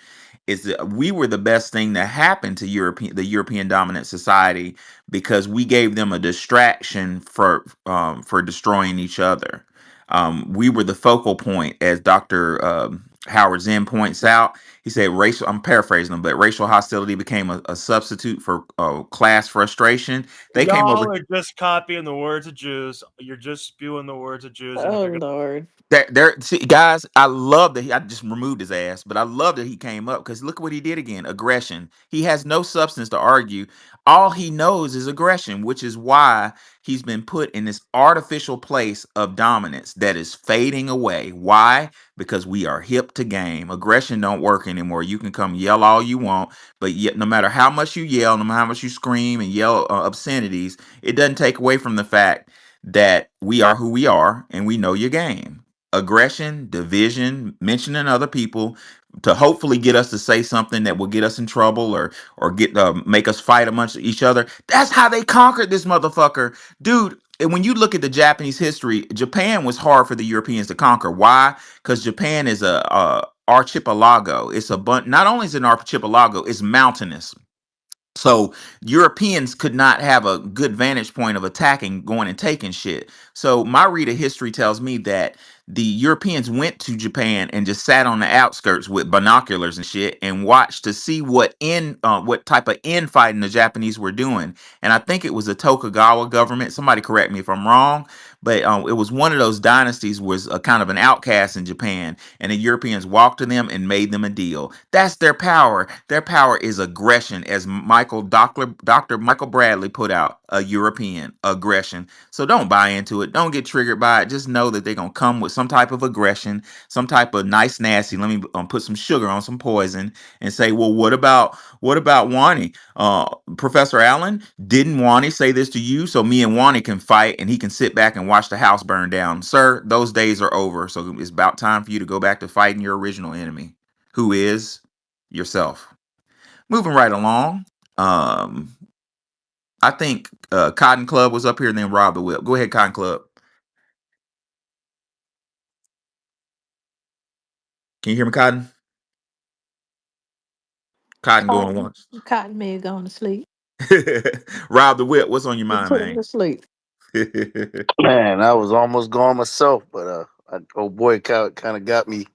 A: Is that we were the best thing that happened to the European dominant society because we gave them a distraction for destroying each other. We were the focal point, as Dr. Howard Zinn points out. He said racial, I'm paraphrasing him, but racial hostility became a substitute for class frustration. They came
E: Y'all
A: over.
E: are just copying the words of Jews. You're just spewing the words of Jews, and if
B: Oh,
E: you're gonna,
B: Lord.
A: There, see, guys, I love that I just removed his ass, but I love that he came up because look what he did again. Aggression. He has no substance to argue. All he knows is aggression, which is why he's been put in this artificial place of dominance that is fading away. Why? Because we are hip to game. Aggression don't work anymore. You can come yell all you want, but yet no matter how much you yell, no matter how much you scream and yell obscenities, it doesn't take away from the fact that we are who we are and we know your game. Aggression, division, mentioning other people to hopefully get us to say something that will get us in trouble or get make us fight amongst each other. That's how they conquered this motherfucker, dude. And when you look at the Japanese history, Japan was hard for the Europeans to conquer. Why? Because Japan is a archipelago. It's a not only is it an archipelago, it's mountainous. So Europeans could not have a good vantage point of attacking, going and taking shit. So my read of history tells me that the Europeans went to Japan and just sat on the outskirts with binoculars and shit and watched to see what type of infighting the Japanese were doing. And I think it was the Tokugawa government. Somebody correct me if I'm wrong, but it was one of those dynasties was a kind of an outcast in Japan, and the Europeans walked to them and made them a deal. That's their power. Their power is aggression, as Dr. Michael Bradley put out, a European aggression. So don't buy into it. Don't get triggered by it. Just know that they're gonna come with some type of aggression, some type of nice nasty. Let me put some sugar on some poison and say, well, what about Wani? Professor Allen, didn't Wani say this to you? So me and Wani can fight, and he can sit back and watch the house burn down, sir. Those days are over. So it's about time for you to go back to fighting your original enemy, who is yourself. Moving right along. Um, I think Cotton Club was up here, and then Rob the Whip. Go ahead, Cotton Club. Can you hear me, Cotton? Cotton going
B: Cotton,
A: once.
B: Cotton may have gone to sleep.
A: Rob the Whip, what's on your
B: We
A: mind,
B: put him
A: man?
B: to sleep.
G: Man, I was almost gone myself, but oh boy, kind of got me.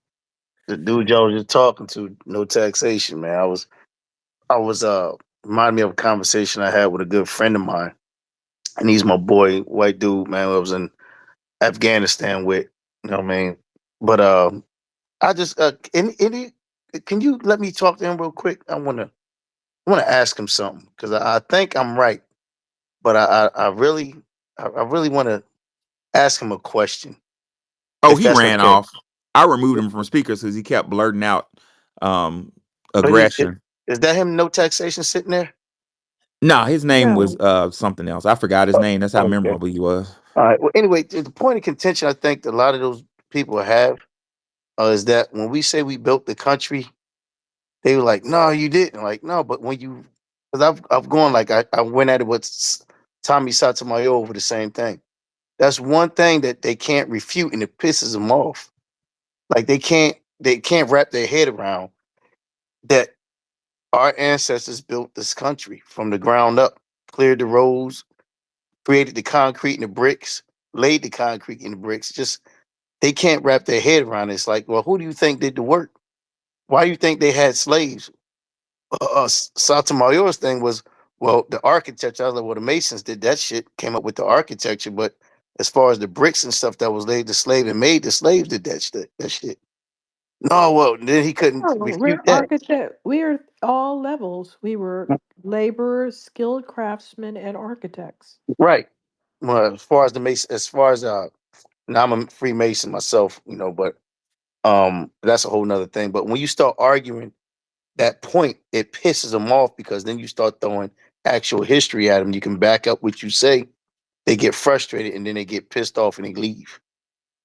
G: The dude y'all was just talking to, no taxation, man. I was reminded me of a conversation I had with a good friend of mine, and he's my boy, white dude, man. Who I was in Afghanistan with, you know what I mean. But I just any can you let me talk to him real quick? I wanna ask him something because I think I'm right, but I really want to ask him a question
A: Oh,
G: if
A: he
G: that's
A: ran
G: okay.
A: off. I removed him from speakers because he kept blurting out um,
G: But
A: aggression.
G: is that him? No taxation sitting there.
A: No, his name was
B: No.
A: something else. I forgot his name. That's how
G: Okay.
A: memorable he was.
G: All right. Well, anyway, the point of contention I think that a lot of those people have is that when we say we built the country, they were like, "No, you didn't." Like, no, but when you, because I've gone like I went at it with Tommy Sotomayor over the same thing. That's one thing that they can't refute, and it pisses them off. Like they can't wrap their head around that our ancestors built this country from the ground up, cleared the roads, created the concrete and the bricks, laid the concrete and the bricks. Just they can't wrap their head around it. It's like, well, who do you think did the work? Why do you think they had slaves? Sotomayor's thing was, well, the architecture. I was like, well, the Masons did that shit, came up with the architecture, but as far as the bricks and stuff that was laid, the slave and made, the slaves did that shit. That shit. No, well, then he couldn't
B: No,
G: refute
B: we're
G: that.
B: architect. We are all levels. We were laborers, skilled craftsmen, and architects.
G: Right. Well, as far as the Mason, as far as now I'm a Freemason myself, but that's a whole nother thing. But when you start arguing that point, it pisses them off because then you start throwing actual history at them. You can back up what you say. They get frustrated and then they get pissed off and they leave.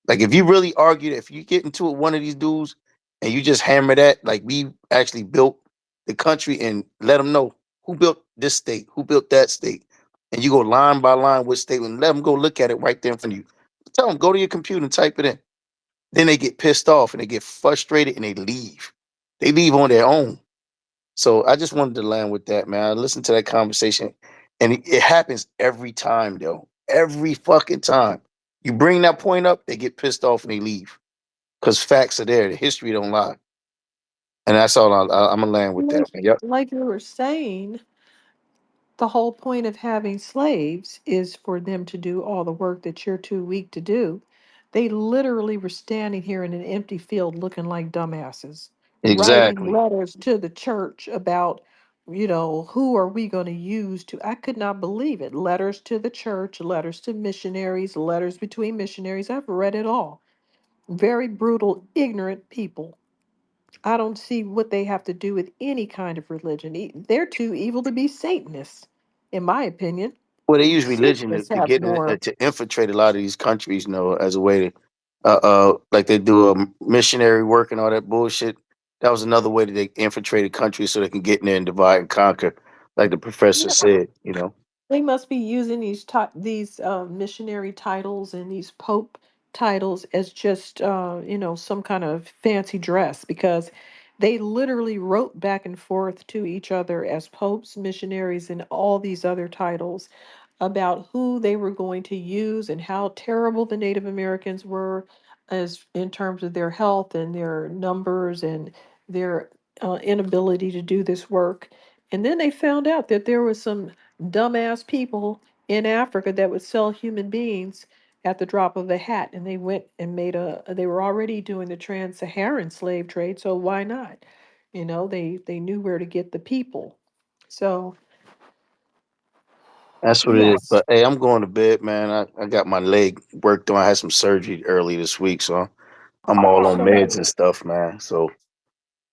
G: Like if you really argue that if you get into it with one of these dudes and you just hammer that, like we actually built the country and let them know who built this state, who built that state, and you go line by line with state and let them go look at it right there in front of you. Tell them go to your computer and type it in. Then they get pissed off and they get frustrated and they leave. They leave on their own. So I just wanted to land with that, man. I listened to that conversation, and it happens every time, though. Every fucking time. You bring that point up, they get pissed off and they leave because facts are there. The history don't lie, and that's all. I'm gonna land with that.
B: Like,
G: Man. Yep.
B: like you were saying, the whole point of having slaves is for them to do all the work that you're too weak to do. They literally were standing here in an empty field looking like dumbasses, writing
G: Exactly.
B: letters to the church about, who are we going to use to. I could not believe it. Letters to the church, letters to missionaries, letters between missionaries. I've read it all. Very brutal, ignorant people. I don't see what they have to do with any kind of religion. They're too evil to be Satanists, in my opinion.
G: Well, they use religion to,
B: Satanists
G: to
B: have
G: get in,
B: more.
G: to infiltrate a lot of these countries, as a way to, like they do missionary work and all that bullshit. That was another way that they infiltrated countries so they can get in there and divide and conquer, like the professor
B: Yeah,
G: said.
B: They must be using these missionary titles and these pope titles as just some kind of fancy dress, because they literally wrote back and forth to each other as popes, missionaries, and all these other titles about who they were going to use and how terrible the Native Americans were as in terms of their health and their numbers and their inability to do this work. And then they found out that there was some dumbass people in Africa that would sell human beings at the drop of a hat. And they went and they were already doing the trans-Saharan slave trade, so why not? They knew where to get the people. So,
G: That's what it is.
B: yes.
G: But hey, I'm going to bed, man. I got my leg worked on. I had some surgery early this week, so I'm all
B: Oh,
G: on
B: sorry.
G: meds and stuff, man. So,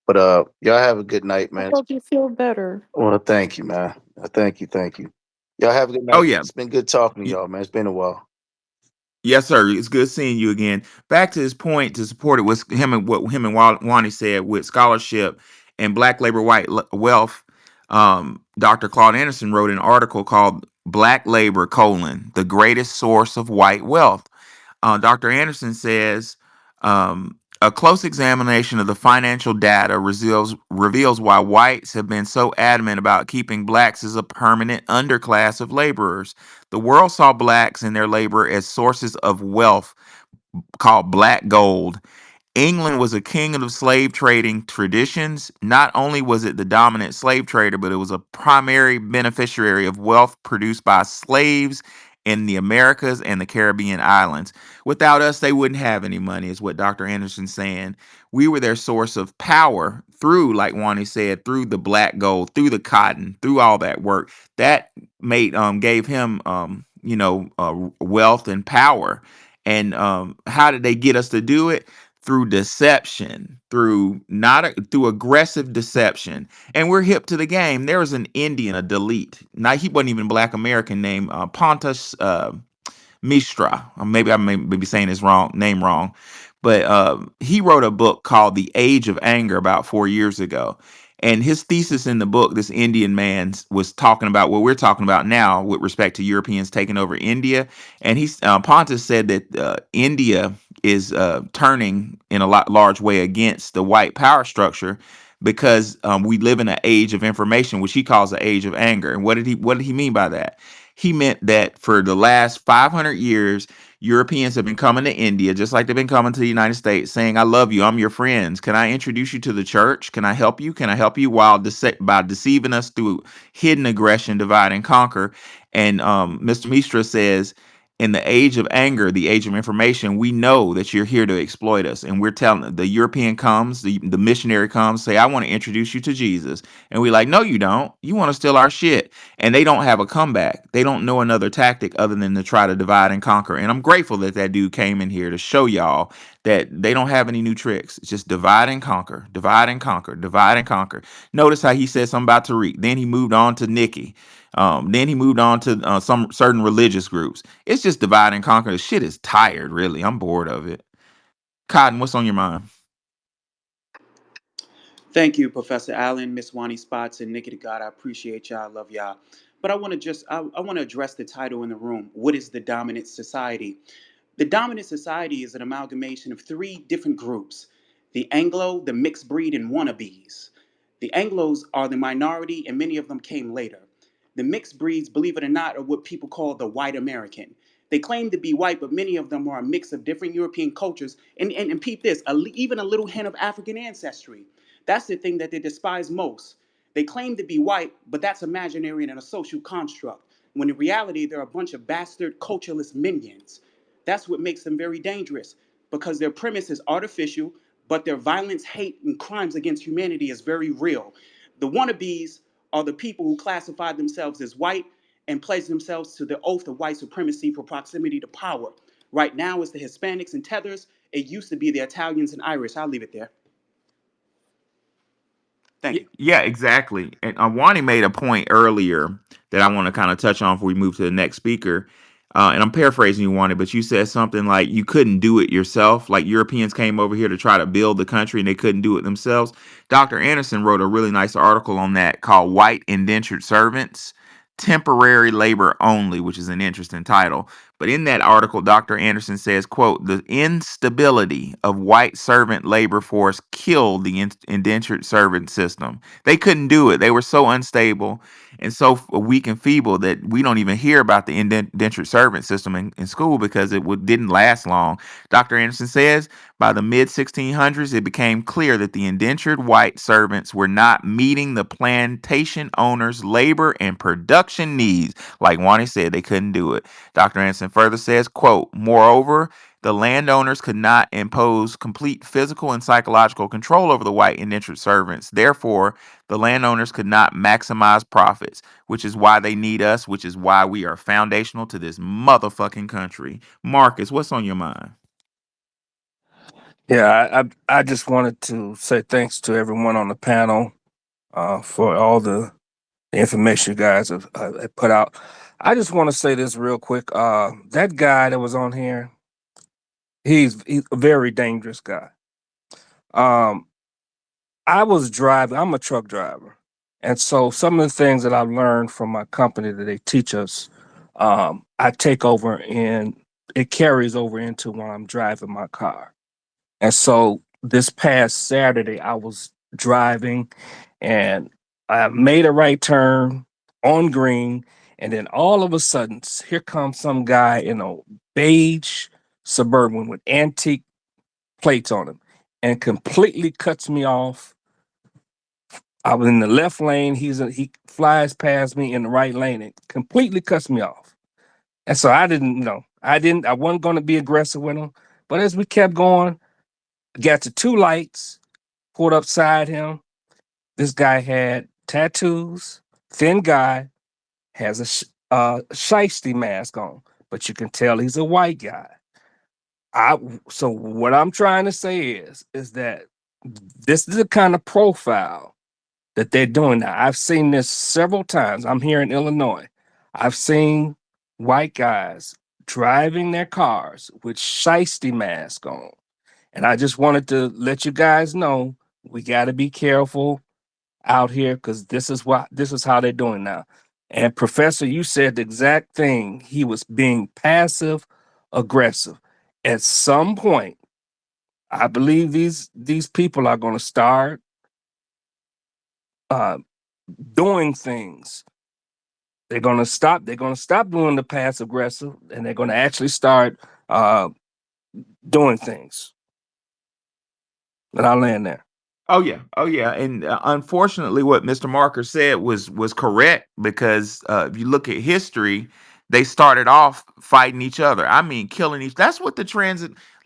G: but y'all have a good night,
B: I
G: man.
B: hope you feel better.
G: Well, thank you, man. Thank you. Y'all have a good
A: Oh
G: night.
A: yeah.
G: It's been good talking to y'all, man. It's been a while.
A: Yes, sir. It's good seeing you again. Back to his point to support it was him and what him and Wani said with scholarship and black labor, wealth. Dr. Claude Anderson wrote an article called "Black Labor: The Greatest Source of White Wealth." Dr. Anderson says a close examination of the financial data reveals why whites have been so adamant about keeping blacks as a permanent underclass of laborers. The world saw blacks and their labor as sources of wealth called black gold. England was a king of the slave trading traditions. Not only was it the dominant slave trader, but it was a primary beneficiary of wealth produced by slaves in the Americas and the Caribbean islands. Without us, they wouldn't have any money, is what Dr. Anderson's saying. We were their source of power through, like Wani said, through the black gold, through the cotton, through all that work. That gave him wealth and power. And how did they get us to do it? Through deception, through aggressive deception. And we're hip to the game. There was an Indian, a delete. Now he wasn't even Black American, named Pontus Mistra. Maybe I may be saying his name wrong, but he wrote a book called "The Age of Anger" about 4 years ago. And his thesis in the book, this Indian man was talking about what we're talking about now with respect to Europeans taking over India. And Pontus said that India is turning in a large way against the white power structure because we live in an age of information, which he calls the age of anger. And what did he mean by that? He meant that for the last 500 years, Europeans have been coming to India, just like they've been coming to the United States, saying, "I love you. I'm your friends. Can I introduce you to the church? Can I help you? Can I help you?" While by deceiving us through hidden aggression, divide and conquer. And Mr. Mistra says, in the age of anger, the age of information, we know that you're here to exploit us. And we're telling the European comes, the missionary comes, say, "I want to introduce you to Jesus." And we're like, "No, you don't. You want to steal our shit." And they don't have a comeback. They don't know another tactic other than to try to divide and conquer. And I'm grateful that that dude came in here to show y'all that they don't have any new tricks. It's just divide and conquer, divide and conquer, divide and conquer. Notice how he said something about Tariq. Then he moved on to Nikki. Then he moved on to some certain religious groups. It's just divide and conquer. The shit is tired, really. I'm bored of it. Cotton, what's on your mind?
H: Thank you, Professor Allen, Miss Wani Spots, and Nikki the God. I appreciate y'all. I love y'all. But I want to address the title in the room. What is the dominant society? The dominant society is an amalgamation of three different groups: the Anglo, the mixed breed, and wannabes. The Anglos are the minority, and many of them came later. The mixed breeds, believe it or not, are what people call the white American. They claim to be white, but many of them are a mix of different European cultures. And peep this, even a little hint of African ancestry. That's the thing that they despise most. They claim to be white, but that's imaginary and a social construct, when in reality, they're a bunch of bastard cultureless minions. That's what makes them very dangerous, because their premise is artificial, but their violence, hate, and crimes against humanity is very real. The wannabes are the people who classify themselves as white and pledge themselves to the oath of white supremacy for proximity to power. Right now, it's the Hispanics and tethers. It used to be the Italians and Irish. I'll leave it there. Thank you.
A: Yeah, exactly. And Wani made a point earlier that I want to kind of touch on before we move to the next speaker. And I'm paraphrasing you, Wani, but you said something like you couldn't do it yourself. Like Europeans came over here to try to build the country and they couldn't do it themselves. Dr. Anderson wrote a really nice article on that called "White Indentured Servants." Temporary Labor Only, which is an interesting title. But in that article, Dr. Anderson says, quote, the instability of white servant labor force killed the indentured servant system. They couldn't do it. They were so unstable and so weak and feeble that we don't even hear about the indentured servant system in school because didn't last long. Dr. Anderson says by the mid 1600s, it became clear that the indentured white servants were not meeting the plantation owners' labor and production needs. Like Wani said, they couldn't do it. Dr. Anderson further says, quote, moreover, the landowners could not impose complete physical and psychological control over the white indentured servants. Therefore, the landowners could not maximize profits, which is why they need us, which is why we are foundational to this motherfucking country. Marcus, what's on your mind?
I: Yeah, I just wanted to say thanks to everyone on the panel for all the information you guys have put out. I just want to say this real quick. That guy that was on here, he's a very dangerous guy. I was driving. I'm a truck driver, and so some of the things that I've learned from my company that they teach us, I take over and it carries over into when I'm driving my car. And so this past Saturday, I was driving and I made a right turn on green. And then all of a sudden, here comes some guy in a beige Suburban with antique plates on him and completely cuts me off. I was in the left lane. He flies past me in the right lane and completely cuts me off. And so I wasn't going to be aggressive with him. But as we kept going, got to two lights, pulled up beside him. This guy had tattoos, thin guy, has a shiesty mask on, but you can tell he's a white guy. So what I'm trying to say is that this is the kind of profile that they're doing now. I've seen this several times. I'm here in Illinois. I've seen white guys driving their cars with shiesty mask on. And I just wanted to let you guys know we got to be careful out here because this is how they're doing now. And Professor, you said the exact thing. He was being passive aggressive. At some point, I believe these people are going to start uh, doing things. They're going to stop. They're going to stop doing the passive aggressive, and they're going to actually start doing things. And I'll land there.
A: Oh yeah, and unfortunately, what Mr. Marker said was correct because if you look at history, they started off fighting each other. I mean, killing each. That's what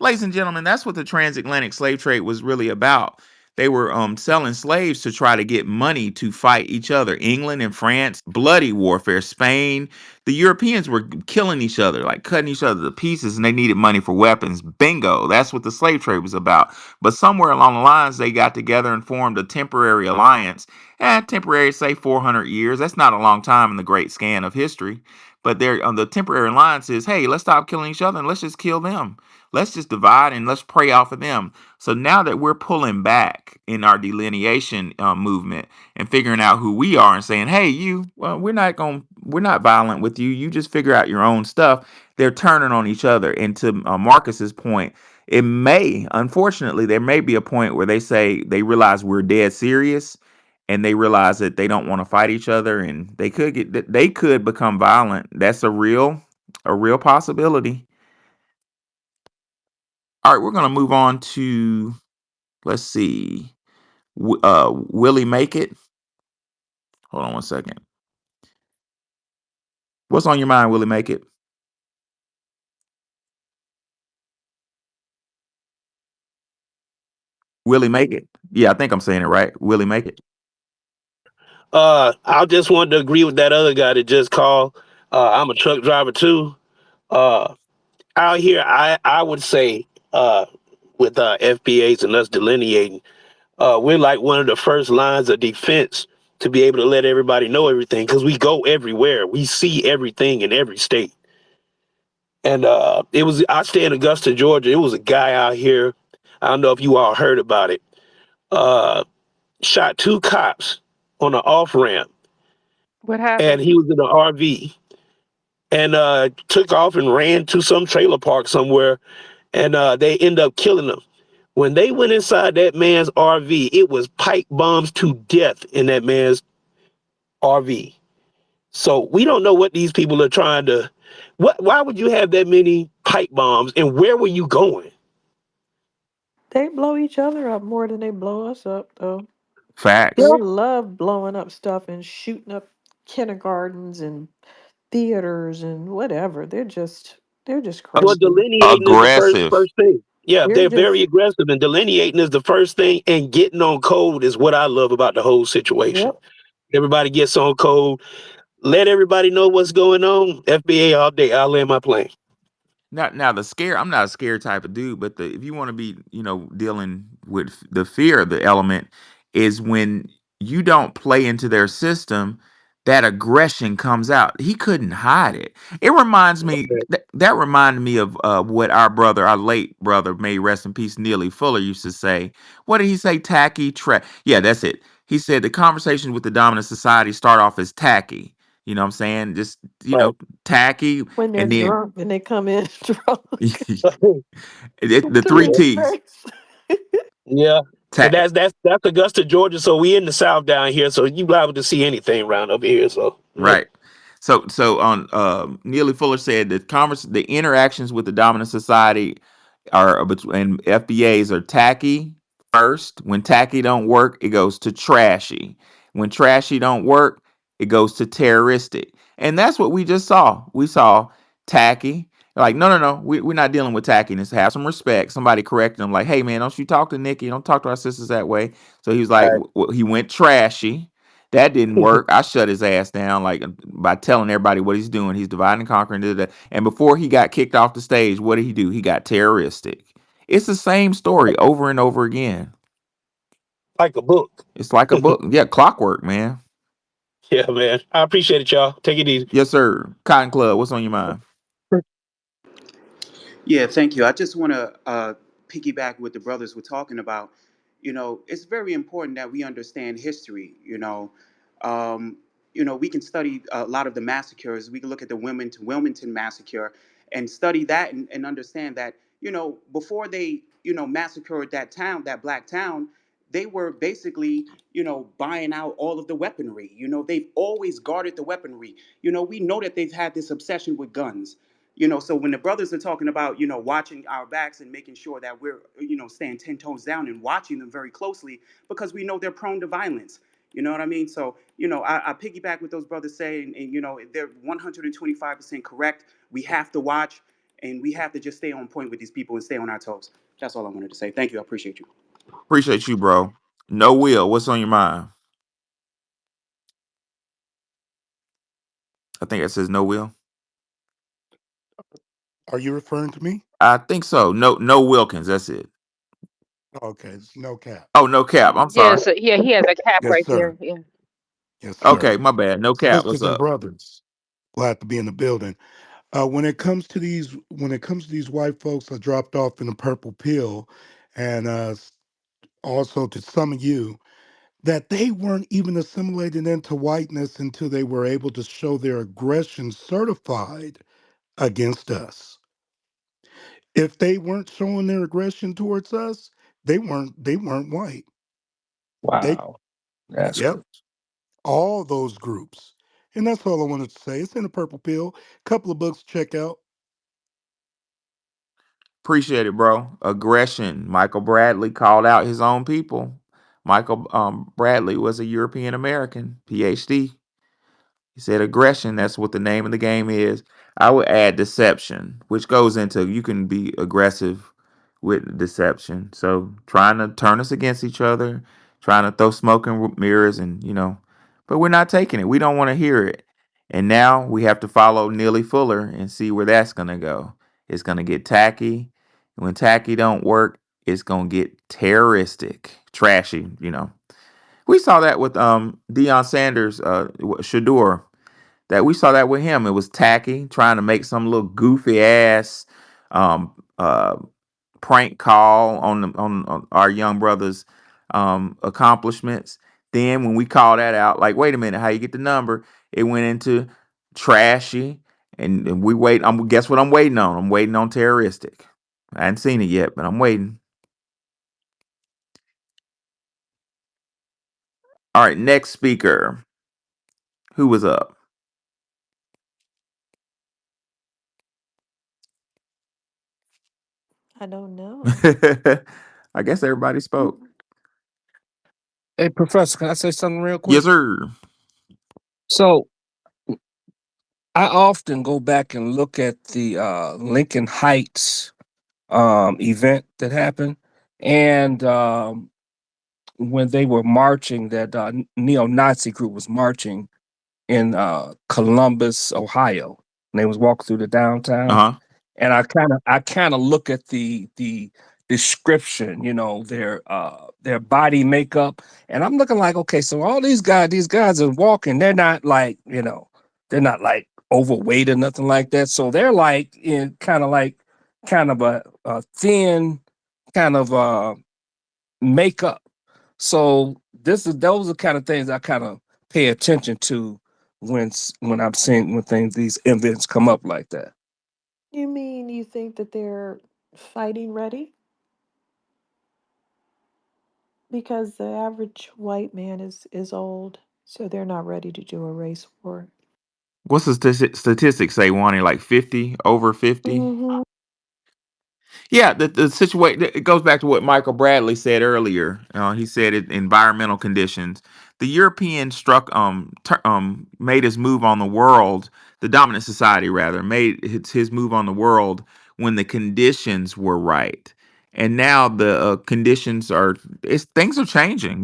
A: ladies and gentlemen, that's what the transatlantic slave trade was really about. They were selling slaves to try to get money to fight each other. England and France, bloody warfare. Spain, the Europeans were killing each other, like cutting each other to pieces, and they needed money for weapons. Bingo, that's what the slave trade was about. But somewhere along the lines, they got together and formed a temporary alliance. Temporary, say 400 years. That's not a long time in the great scan of history. But they're on the temporary alliance is, hey, let's stop killing each other and let's just kill them. Let's just divide and let's prey off of them. So now that we're pulling back in our delineation movement and figuring out who we are and saying, hey, we're not violent with you. You just figure out your own stuff. They're turning on each other. And to Marcus's point, unfortunately, there may be a point where they realize we're dead serious and they realize that they don't want to fight each other and they could become violent. That's a real possibility. All right, we're going to move on to, let's see, Willie Make It. Hold on one second. What's on your mind, Willie Make It? Willie Make It. Yeah, I think I'm saying it right. Willie Make It.
J: I just wanted to agree with that other guy that just called. I'm a truck driver too. Uh, Out here, I would say with FBAs and us delineating, we're like one of the first lines of defense to be able to let everybody know everything because we go everywhere. We see everything in every state. And I stay in Augusta, Georgia. It was a guy out here. I don't know if you all heard about it. Uh, Shot two cops on an off ramp.
C: What
J: and
C: happened?
J: he was in an RV and took off and ran to some trailer park somewhere, and they end up killing him. When they went inside that man's RV, it was pipe bombs to death in that man's RV. So we don't know what these people are trying to. What? Why would you have that many pipe bombs? And where were you going?
B: They blow each other up more than they blow us up, though.
J: Yeah.
A: Facts.
B: They love blowing up stuff and shooting up kindergartens and theaters and whatever. They're just
J: Well,
B: crazy.
J: delineating is the first
A: Aggressive.
J: first thing. Yeah,
B: They're
J: they're very
B: just
J: aggressive, and delineating is the first thing. And getting on code is what I love about the whole situation.
B: yep.
J: Everybody gets on code. Let everybody know what's going on. FBA all day. I'll land my plane.
A: Now the scare. I'm not a scared type of dude, but if you want to be, dealing with the fear of the element, is when you don't play into their system, that aggression comes out. He couldn't hide it. It reminds me that reminded me of what our late brother, may rest in peace, Neely Fuller used to say. What did he say? Tacky, yeah, that's it. He said the conversations with the dominant society start off as tacky. You know what I'm saying? Just
J: Right.
A: tacky,
B: When they're
A: and then
B: drunk and they come in drunk
A: the
B: to
A: three
B: your
A: T's.
B: face.
J: Yeah. And
A: Ta-
J: that's Augusta, Georgia. So we in the South down here. So you liable to see anything around up here. So yeah.
A: right. So on Neely Fuller said the interactions with the dominant society are between FBAs are tacky first. When tacky don't work, it goes to trashy. When trashy don't work, it goes to terroristic. And that's what we just saw. We saw tacky. Like, no, we're not dealing with tackiness. Have some respect. Somebody corrected him, like, hey, man, don't you talk to Nikki. Don't talk to our sisters that way. So he was like,
J: Right.
A: he went trashy. That didn't work. I shut his ass down like by telling everybody what he's doing. He's dividing and conquering. Da, da, da. And before he got kicked off the stage, what did he do? He got terroristic. It's the same story over and over again.
J: Like a book.
A: It's like a book. Yeah, clockwork, man.
J: Yeah, man. I appreciate it, y'all. Take it easy.
A: Yes, sir. Cotton Club, what's on your mind?
H: Yeah, thank you. I just want to piggyback what the brothers were talking about. It's very important that we understand history. Um, we can study a lot of the massacres. We can look at the Wilmington massacre and study that and understand that, before they, massacred that town, that black town, they were basically, buying out all of the weaponry. They've always guarded the weaponry. We know that they've had this obsession with guns. So when the brothers are talking about, watching our backs and making sure that we're, staying 10 toes down and watching them very closely because we know they're prone to violence. You know what I mean? So, I piggyback with those brothers say, and they're 125% correct. We have to watch and we have to just stay on point with these people and stay on our toes. That's all I wanted to say. Thank you. I appreciate you.
A: Appreciate you, bro. No Will, what's on your mind? I think it says no Will.
K: Are you referring to me?
A: I think so. No Wilkins, that's it.
K: Okay, it's no cap.
A: Oh, no cap. I'm
C: Yeah,
A: sorry.
C: so yeah, he has a cap
K: Yes,
C: right
K: sir.
C: there. Yeah.
K: Yes, sir.
A: Okay, my bad. No cap. What's
K: Sisters and
A: up?
K: brothers, glad to be in the building. When it comes to these white folks that dropped off in the purple pill, and also to some of you, that they weren't even assimilated into whiteness until they were able to show their aggression certified against us. If they weren't showing their aggression towards us, they weren't white. They
I: Wow, that's
K: Yep,
I: crazy.
K: all those groups. And that's all I wanted to say. It's in the purple pill. Couple of books to check out.
A: Appreciate it, bro. Aggression. Michael Bradley called out his own people. Michael Bradley was a European American, PhD. He said aggression, that's what the name of the game is. I would add deception, which goes into you can be aggressive with deception. So trying to turn us against each other, trying to throw smoke and mirrors, and but we're not taking it. We don't want to hear it. And now we have to follow Neely Fuller and see where that's gonna go. It's gonna get tacky. When tacky don't work, it's gonna get terroristic, trashy. We saw that with Deion Sanders, Shador, that we saw that with him. It was tacky, trying to make some little goofy ass um, uh, prank call on our young brother's accomplishments. Then when we call that out, like, wait a minute, how you get the number? It went into trashy, and we wait. Guess what I'm waiting on? I'm waiting on terroristic. I hadn't seen it yet, but I'm waiting. All right, next speaker. Who was up?
B: I don't know.
A: I guess everybody spoke.
I: Hey, Professor, can I say something real
A: Yes,
I: quick?
A: sir.
I: So I often go back and look at the Lincoln Heights event that happened, and when they were marching, that neo-Nazi group was marching in Columbus, Ohio, and they was walking through the
A: Uh
I: downtown.
A: huh.
I: And I kind of look at the description, their body makeup, and I'm looking like, okay, so all these guys are walking. They're not like, they're not like overweight or nothing like that. So they're like in kind of a thin kind of makeup. So those are kind of things I kind of pay attention to when I'm seeing when these events come up like that.
B: You mean you think that they're fighting ready? Because the average white man is old, so they're not ready to do a race war.
A: What's the statistics say, Wani? Like 50, over 50?
B: Mm-hmm.
A: Yeah, the situation, it goes back to what Michael Bradley said earlier. He said it, environmental conditions. The European made his move on the world. The dominant society rather made his move on the world when the conditions were right, and now the conditions are. Things are changing.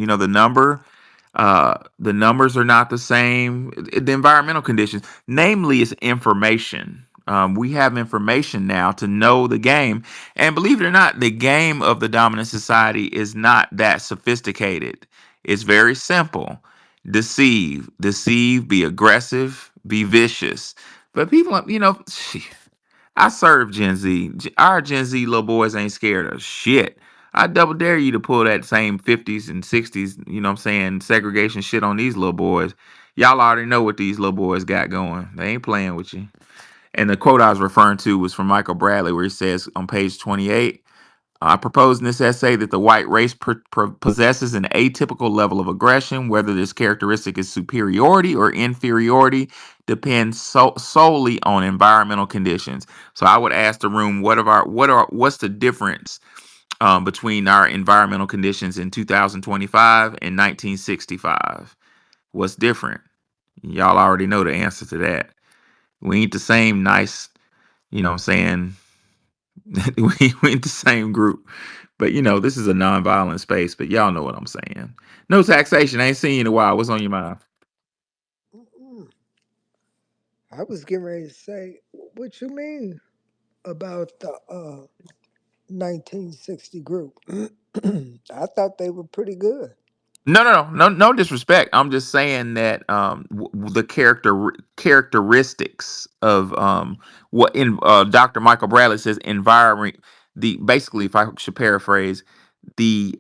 A: The numbers are not the same. The environmental conditions, namely, is information. We have information now to know the game, and believe it or not, the game of the dominant society is not that sophisticated. It's very simple: deceive, be aggressive, be vicious. But people, I serve Gen Z. Our Gen Z little boys ain't scared of shit. I double dare you to pull that same 50s and 60s, segregation shit on these little boys. Y'all already know what these little boys got going. They ain't playing with you. And the quote I was referring to was from Michael Bradley, where he says on page 28, I propose in this essay that the white race possesses an atypical level of aggression. Whether this characteristic is superiority or inferiority depends solely on environmental conditions. So I would ask the room, what's the difference between our environmental conditions in 2025 and 1965? What's different? Y'all already know the answer to that. We ain't the same nice, what I'm saying, we ain't the same group. But this is a non-violent space, but y'all know what I'm saying. No taxation. I ain't seen you in a while. What's on your mind?
L: Mm-mm. I was getting ready to say, what you mean about the 1960 group? I thought they were pretty good.
A: No disrespect. I'm just saying that the characteristics of what in Dr. Michael Bradley says environment, the basically, if I should paraphrase, the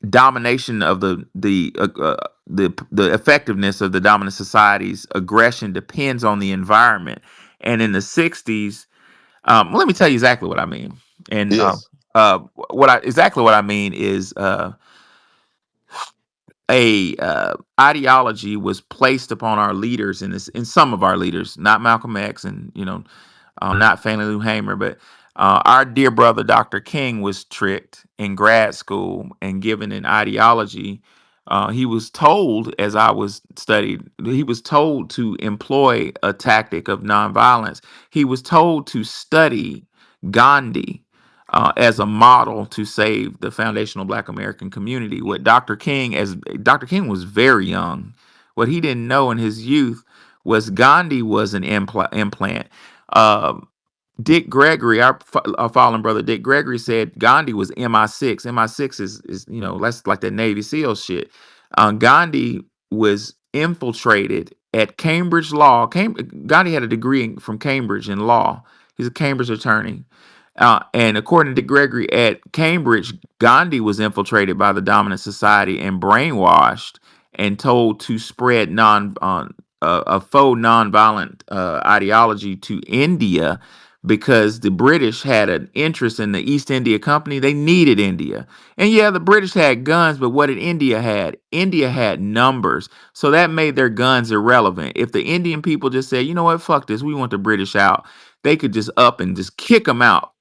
A: domination of the effectiveness of the dominant society's aggression depends on the environment. And in the 60s, let me tell you exactly what I mean. And
M: Yeah.
A: exactly what I mean is a ideology was placed upon our leaders in some of our leaders, not Malcolm X, and not Fannie Lou Hamer, but our dear brother Dr. King was tricked in grad school and given an ideology. He was told, as I was studied, he was told to employ a tactic of nonviolence. He was told to study Gandhi as a model to save the foundational Black American community. As Dr. King was very young, what he didn't know in his youth was Gandhi was an implant. Um, Dick Gregory, our fallen brother Dick Gregory said Gandhi was MI6. MI6 is that's like that Navy SEAL shit. Gandhi was infiltrated at Cambridge Law. Gandhi had a degree from Cambridge in law. He's a Cambridge attorney. And according to Gregory at Cambridge, Gandhi was infiltrated by the dominant society and brainwashed and told to spread a faux nonviolent ideology to India because the British had an interest in the East India Company. They needed India. And yeah, the British had guns, but what did India had? India had numbers. So that made their guns irrelevant. If the Indian people just said, you know what, fuck this, we want the British out, they could just up and just kick them out,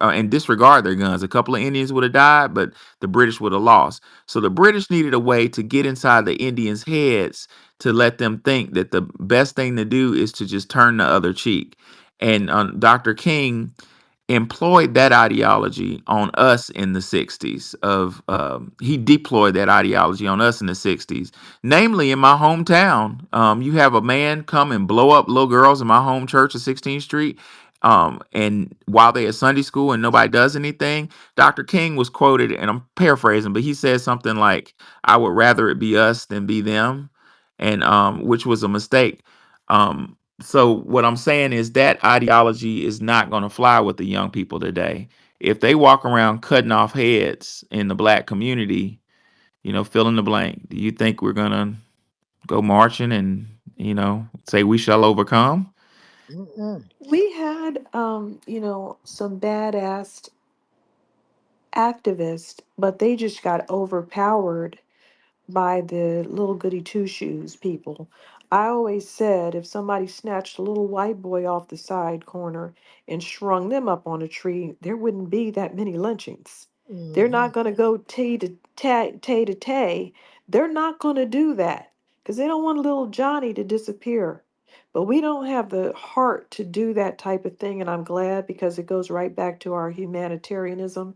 A: and disregard their guns. A couple of Indians would have died, but the British would have lost. So the British needed a way to get inside the Indians' heads to let them think that the best thing to do is to just turn the other cheek. And Dr. King employed that ideology on us in the 60s. He deployed that ideology on us in the 60s, namely in my hometown. You have a man come and blow up little girls in my home church of 16th Street, and while they at Sunday school and nobody does anything. Dr. King was quoted, and I'm paraphrasing, but he said something like, I would rather it be us than be them, and which was a mistake. So what I'm saying is that ideology is not going to fly with the young people today. If they walk around cutting off heads in the black community, fill in the blank. Do you think we're going to go marching and, say we shall overcome?
L: Mm-mm.
B: We had, some badass activists, but they just got overpowered by the little goody two shoes people. I always said if somebody snatched a little white boy off the side corner and strung them up on a tree, there wouldn't be that many lynchings. They're
L: Mm-hmm.
B: not going to go tay to tay, tay to tay. They're not going to do that because they don't want little Johnny to disappear. But we don't have the heart to do that type of thing, and I'm glad because it goes right back to our humanitarianism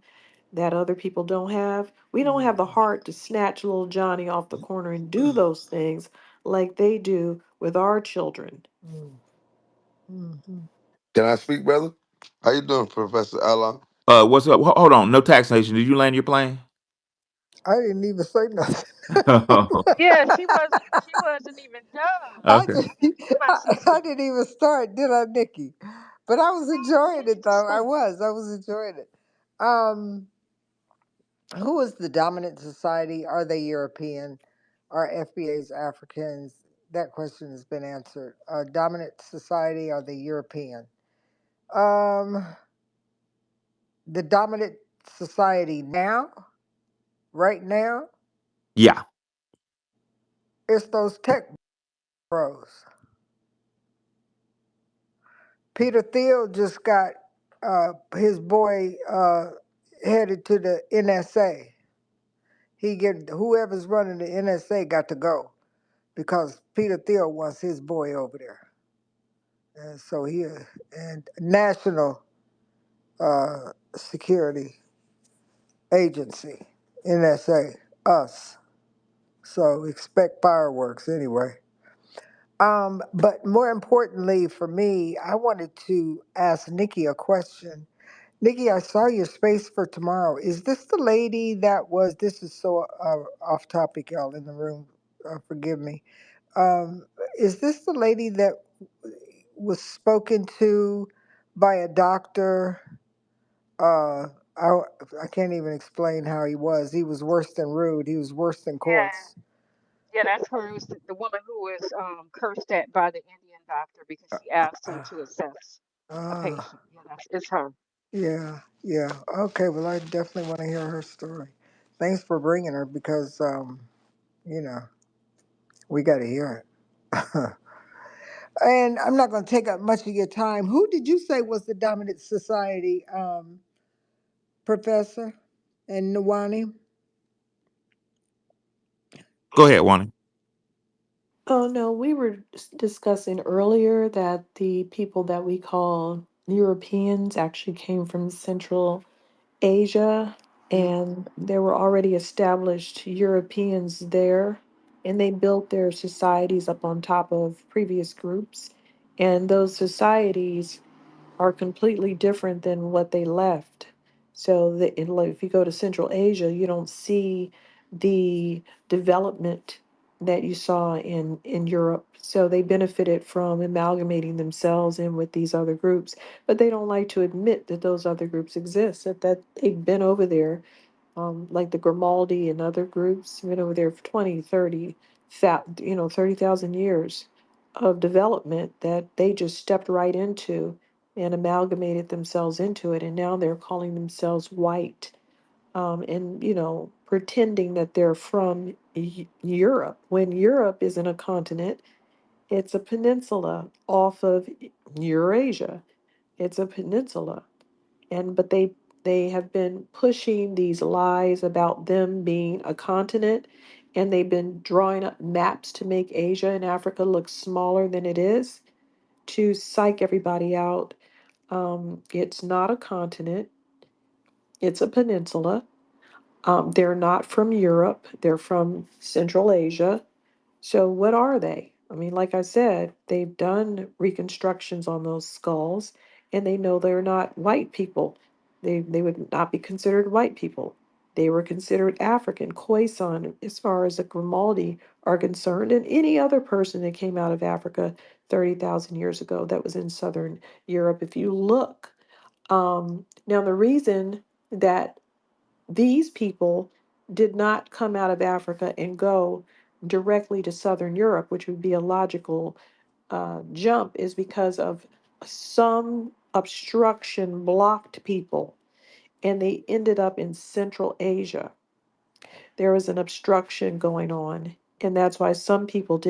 B: that other people don't have. We don't have the heart to snatch little Johnny off the corner and do those things like they do with our children.
L: Mm-hmm.
M: Can I speak, brother? How you doing, Professor Allen?
A: What's up? Hold on. No taxation. Did you land your plane?
L: I didn't even say nothing.
C: Yeah, she wasn't even done.
L: I
A: Okay.
C: She
L: didn't.
C: got my
L: I
C: sister.
L: didn't even start, did I, Nikki? But I was
C: No,
L: enjoying
C: finish
L: it,
C: the
L: though. I
C: sentence.
L: was. I was enjoying it. Um, who is the dominant society? Are they European? Are FBAs Africans? That question has been answered. Dominant society? Are they European? Um, the dominant society now, right now,
A: Yeah.
L: it's those tech bros. Peter Thiel just got his boy headed to the NSA. He get whoever's running the NSA got to go because Peter Thiel wants his boy over there, and so he and National Security Agency, NSA, us. So expect fireworks anyway. But more importantly for me, I wanted to ask Nikki a question. Nikki, I saw your space for tomorrow. Is this the lady that was? This is so off topic, y'all in the room. Forgive me. Um, is this the lady that was spoken to by a doctor? Uh, I, I can't even explain how he was. He was worse than rude. He was worse than
C: Yeah,
L: coarse.
C: yeah, that's her. It was the woman who was cursed at by the Indian doctor because she asked him
L: Uh,
C: to assess a
L: uh,
C: patient. Yeah, that's it's her.
L: yeah, yeah. Okay, well, I definitely want to hear her story. Thanks for bringing her because, you know, we got to hear it. And I'm not going to take up much of your time. Who did you say was the dominant society, Professor and Nwani?
A: Go ahead, Wani.
B: Oh, no, we were discussing earlier that the people that we call Europeans actually came from Central Asia, and there were already established Europeans there, and they built their societies up on top of previous groups. And those societies are completely different than what they left. So like, if you go to Central Asia, you don't see the development. that you saw in Europe. So they benefited from amalgamating themselves in with these other groups, but they don't like to admit that those other groups exist, that they've been over there, like the Grimaldi and other groups, been over there for 20, 30, 30,000 years of development that they just stepped right into and amalgamated themselves into it. And now they're calling themselves white, and pretending that they're from Europe, when Europe isn't a continent, it's a peninsula off of Eurasia. It's a peninsula, and but they have been pushing these lies about them being a continent, and they've been drawing up maps to make Asia and Africa look smaller than it is, to psych everybody out. It's not a continent; it's a peninsula. They're not from Europe, they're from Central Asia. So, what are they? I mean, like I said, they've done reconstructions on those skulls, and they know they're not white people. They would not be considered white people. They were considered African, Khoisan, as far as the Grimaldi are concerned, and any other person that came out of Africa 30,000 years ago that was in Southern Europe. If you look, now the reason that these people did not come out of Africa and go directly to Southern Europe, which would be a logical jump, is because of some obstruction blocked people, and they ended up in Central Asia. There was an obstruction going on, and that's why some people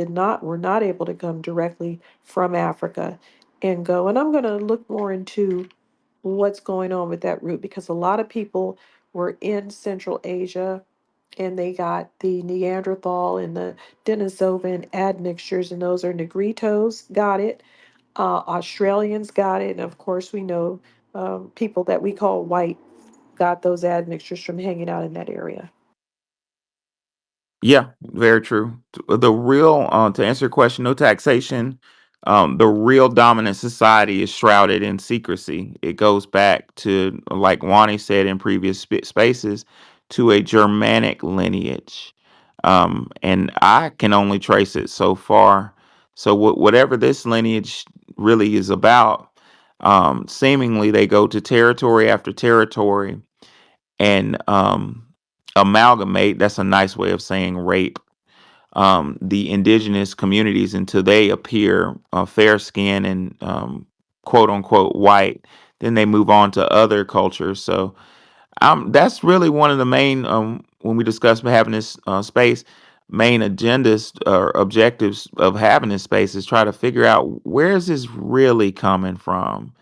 B: were not able to come directly from Africa and go. And I'm going to look more into what's going on with that route, because a lot of people were in Central Asia and they got the Neanderthal and the Denisovan admixtures, and those are Negritos got it, Australians got it, and of course we know people that we call white got those admixtures from hanging out in that area.
A: Yeah, very true. The real, to answer your question, no taxation. The real dominant society is shrouded in secrecy. It goes back to, like Wani said in previous spaces, to a Germanic lineage, and I can only trace it so far. So whatever this lineage really is about, seemingly they go to territory after territory and amalgamate. That's a nice way of saying rape the indigenous communities until they appear fair skinned and quote unquote white. Then they move on to other cultures. So that's really one of the main, when we discuss having this space, main agendas or objectives of having this space is try to figure out where is this really coming from.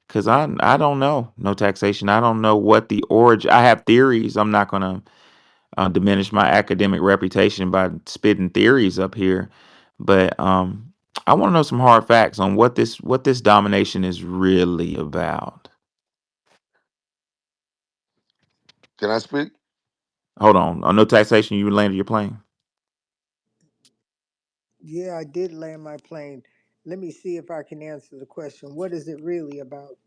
A: Because I don't know. No taxation. I don't know what the origin. I have theories. I'm not going to diminish my academic reputation by spitting theories up here, but I want to know some hard facts on what this domination is really about.
M: Can I speak?
A: Hold on no taxation. You landed your plane.
L: Yeah, I did land my plane. Let me see if I can answer the question. What is it really about?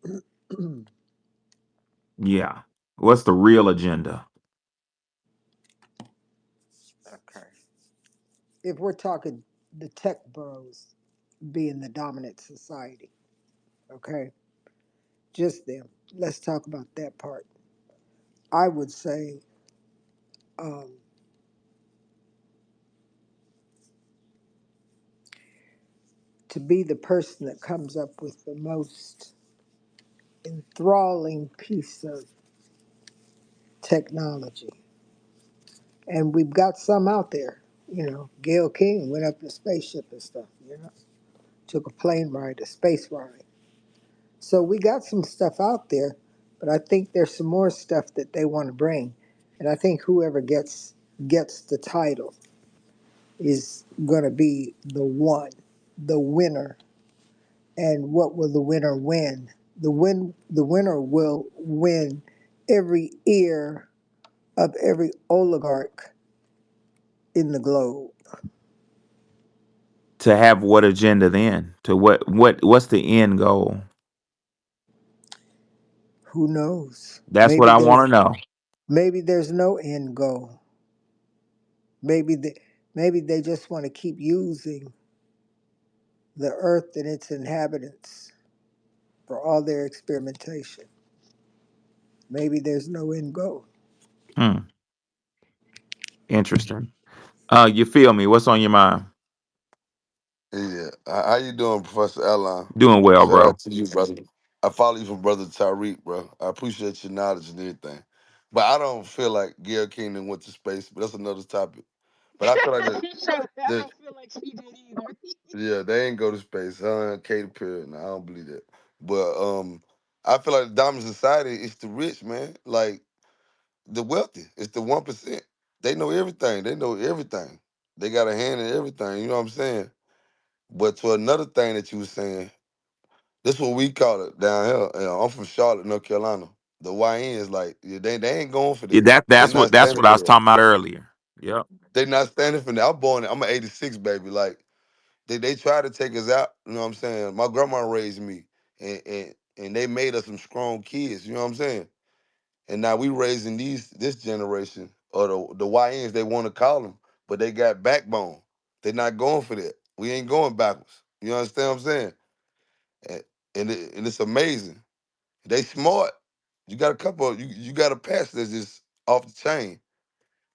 A: Yeah. What's the real agenda?
L: Okay. If we're talking the tech bros being the dominant society, okay, just them. Let's talk about that part. I would say um, to be the person that comes up with the most enthralling piece of technology. And we've got some out there. Gail King went up in a spaceship and stuff, took a plane ride, a space ride. So we got some stuff out there, but I think there's some more stuff that they want to bring. And I think whoever gets the title is going to be the one, the winner. And what will the winner win? The winner will win every ear of every oligarch in the globe.
A: To have what agenda then? To what's the end goal?
L: Who knows?
A: That's what I want to know.
L: Maybe there's no end goal. Maybe the, Maybe they just want to keep using the earth and its inhabitants for all their experimentation. Maybe there's no end goal.
A: Hmm. Interesting. You feel me? What's on your mind?
M: Yeah. How you doing, Professor Allen?
A: Doing well,
M: Shout
A: bro.
M: out to you, brother. I follow you from Brother Tyreek, bro. I appreciate your knowledge and everything. But I don't feel like Gail Kingdom went to space, but that's another topic. But I feel like
C: I
M: the
C: don't feel like she did either.
M: yeah, they ain't go to space. Katy Perry, no, I don't believe that. But I feel like the dominant society is the rich, man. Like the wealthy. It's the 1%. They know everything. They know everything. They got a hand in everything. You know what I'm saying? But to another thing that you were saying, this what we call it down here. I'm from Charlotte, North Carolina. The YNs, like, yeah, they ain't going for
A: Yeah,
M: that. They not
A: that's
M: standing
A: what I
M: for
A: was
M: that.
A: talking about earlier. Yep.
M: They not standing for that. I'm an '86 baby. Like they try to take us out. You know what I'm saying? My grandma raised me, and they made us some strong kids. You know what I'm saying? And now we raising this generation or the YNs they want to call them, but they got backbone. They not going for that. We ain't going backwards. You understand what I'm saying? And and it's amazing. They smart. You got a couple. You got a pass that's just off the chain,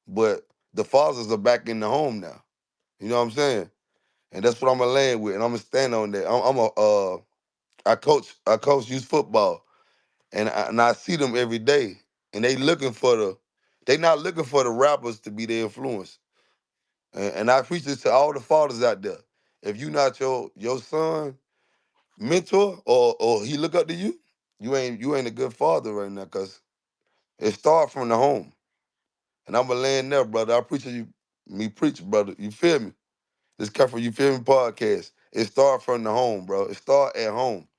M: but the fathers are back in the home now. You know what I'm saying? And that's what I'm gonna land with, and I'm gonna stand on that. I coach youth football, and I see them every day, and they not looking for the rappers to be their influence. And I preach this to all the fathers out there. If you not your son mentor or he look up to you, you ain't a good father right now, cause it start from the home. And I'm gonna land there, brother. I appreciate you me preach, brother. You feel me? This come from You Feel Me podcast. It start from the home, bro. It start at home.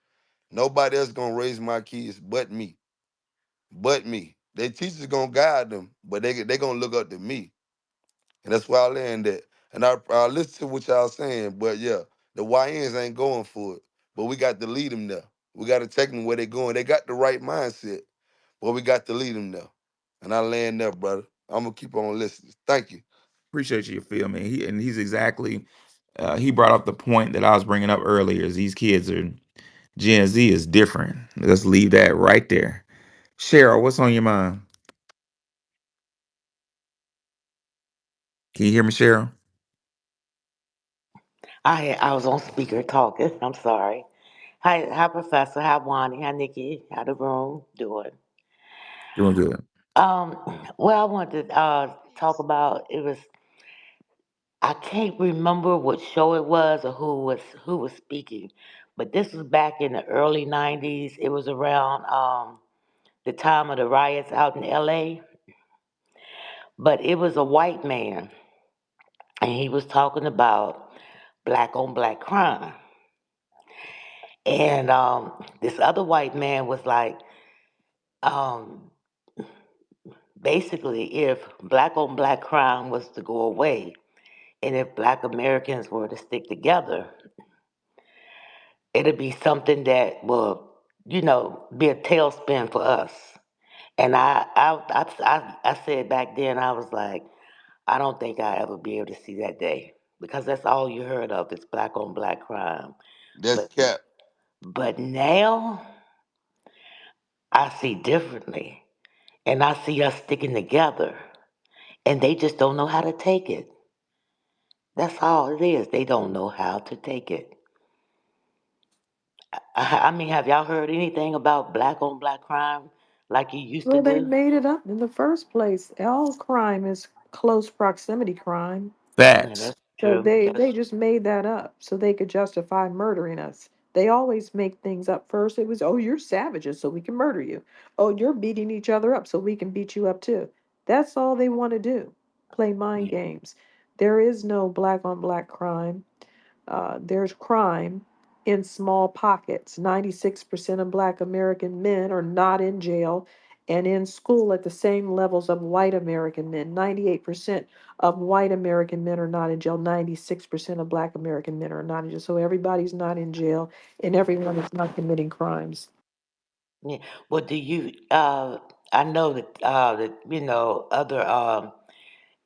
M: Nobody else gonna raise my kids but me. But me. Their teachers gonna guide them, but they gonna look up to me. And that's where I land at. And I listen to what y'all saying, but yeah, the YNs ain't going for it. But we got to lead them there. We got to take them where they going. They got the right mindset, but we got to lead them there. And I land there, brother. I'm gonna keep on listening. Thank you.
A: Appreciate you. Feel me? He's exactly. He brought up the point that I was bringing up earlier. Is these kids are Gen Z is different. Let's leave that right there. Cheryl, what's on your mind? Can you hear me, Cheryl?
N: I was on speaker talking. I'm sorry. Hi, Professor. Hi, Wani. Hi, Nikki. How the room doing?
A: Doing good.
N: Um, well, I wanted to talk about it was. I can't remember what show it was or who was speaking, but this was back in the early '90s. It was around the time of the riots out in LA, but it was a white man, and he was talking about black on black crime. And this other white man was like, um, basically, if black on black crime was to go away, and if black Americans were to stick together, it'd be something that will, be a tailspin for us. And I said back then, I was like, I don't think I'll ever be able to see that day because that's all you heard of is black on black crime.
M: That's
N: But
M: cap.
N: but now I see differently, and I see us sticking together, and they just don't know how to take it. That's all it is. They don't know how to take it. I mean, have y'all heard anything about black on black crime like you used to
B: Well, they
N: do?
B: made it up in the first place. All crime is close proximity crime.
N: Yeah,
A: Facts.
N: that's
B: So
N: true.
B: they
N: That's
B: just made that up so they could justify murdering us. They always make things up first. It was, oh, you're savages, so we can murder you. Oh, you're beating each other up, so we can beat you up too. That's all they want to do. Play mind
N: yeah,
B: games. There is no black on black crime. There's crime in small pockets. 96% of black American men are not in jail and in school at the same levels of white American men. 98% of white American men are not in jail. 96% of black American men are not in jail. So everybody's not in jail and everyone is not committing crimes.
N: yeah. Well, do you? I know that other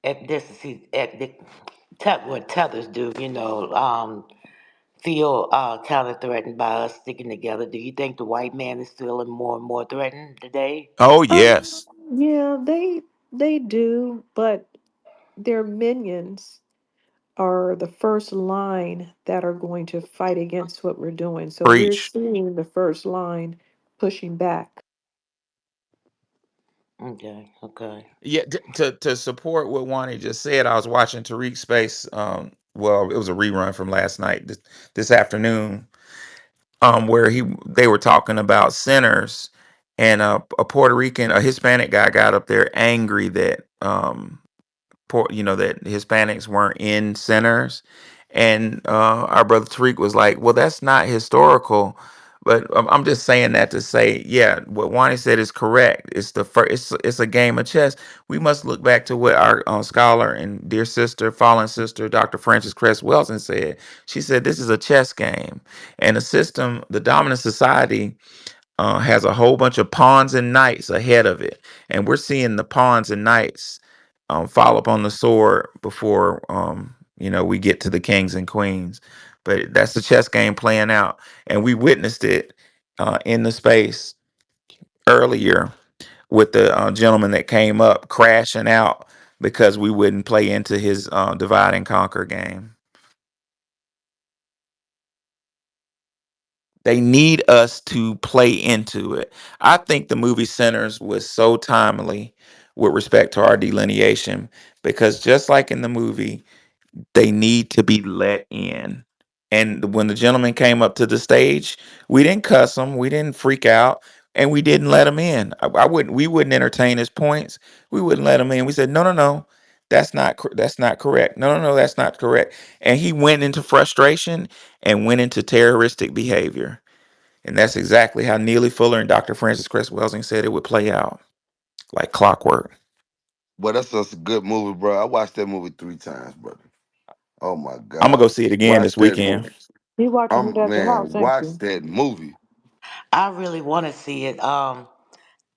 N: ethnicity, what tethers do, feel kind of threatened by us sticking together. Do you think the white man is feeling more and more threatened today?
A: Oh,
B: Um,
A: yes.
B: yeah, they do, but their minions are the first line that are going to fight against what we're doing. So we're
A: Preach.
B: seeing the first line pushing back.
N: Okay, okay.
A: Yeah, to support what Wani just said, I was watching Tariq Space. Well, it was a rerun from last night, this afternoon, where they were talking about sinners, and a Puerto Rican, a Hispanic guy got up there angry that that Hispanics weren't in centers, and our brother Tariq was like, "Well, that's not historical." But I'm just saying that to say, yeah, what Wani said is correct. It's the first. It's a game of chess. We must look back to what our scholar and dear sister, fallen sister, Dr. Frances Cress Welsing said. She said this is a chess game, and the system, the dominant society, has a whole bunch of pawns and knights ahead of it, and we're seeing the pawns and knights fall upon the sword before we get to the kings and queens. But that's the chess game playing out, and we witnessed it in the space earlier with the gentleman that came up crashing out because we wouldn't play into his divide and conquer game. They need us to play into it. I think the movie Sinners was so timely with respect to our delineation because just like in the movie, they need to be let in. And when the gentleman came up to the stage, we didn't cuss him, we didn't freak out, and we didn't let him in. I wouldn't. We wouldn't entertain his points. We wouldn't let him in. We said, no, no, no, that's not correct. No, no, no, that's not correct. And he went into frustration and went into terroristic behavior. And that's exactly how Neely Fuller and Dr. Francis Cress Welsing said it would play out, like clockwork.
M: But that's just a good movie, bro. I watched that movie 3 times, brother. Oh my
A: I'm gonna
M: God.
A: go see it again
M: Watch
A: this
M: that
A: weekend.
M: movie.
B: You watching it at the house, ain't
M: Watch
B: you?
M: that movie.
N: I really want to see it.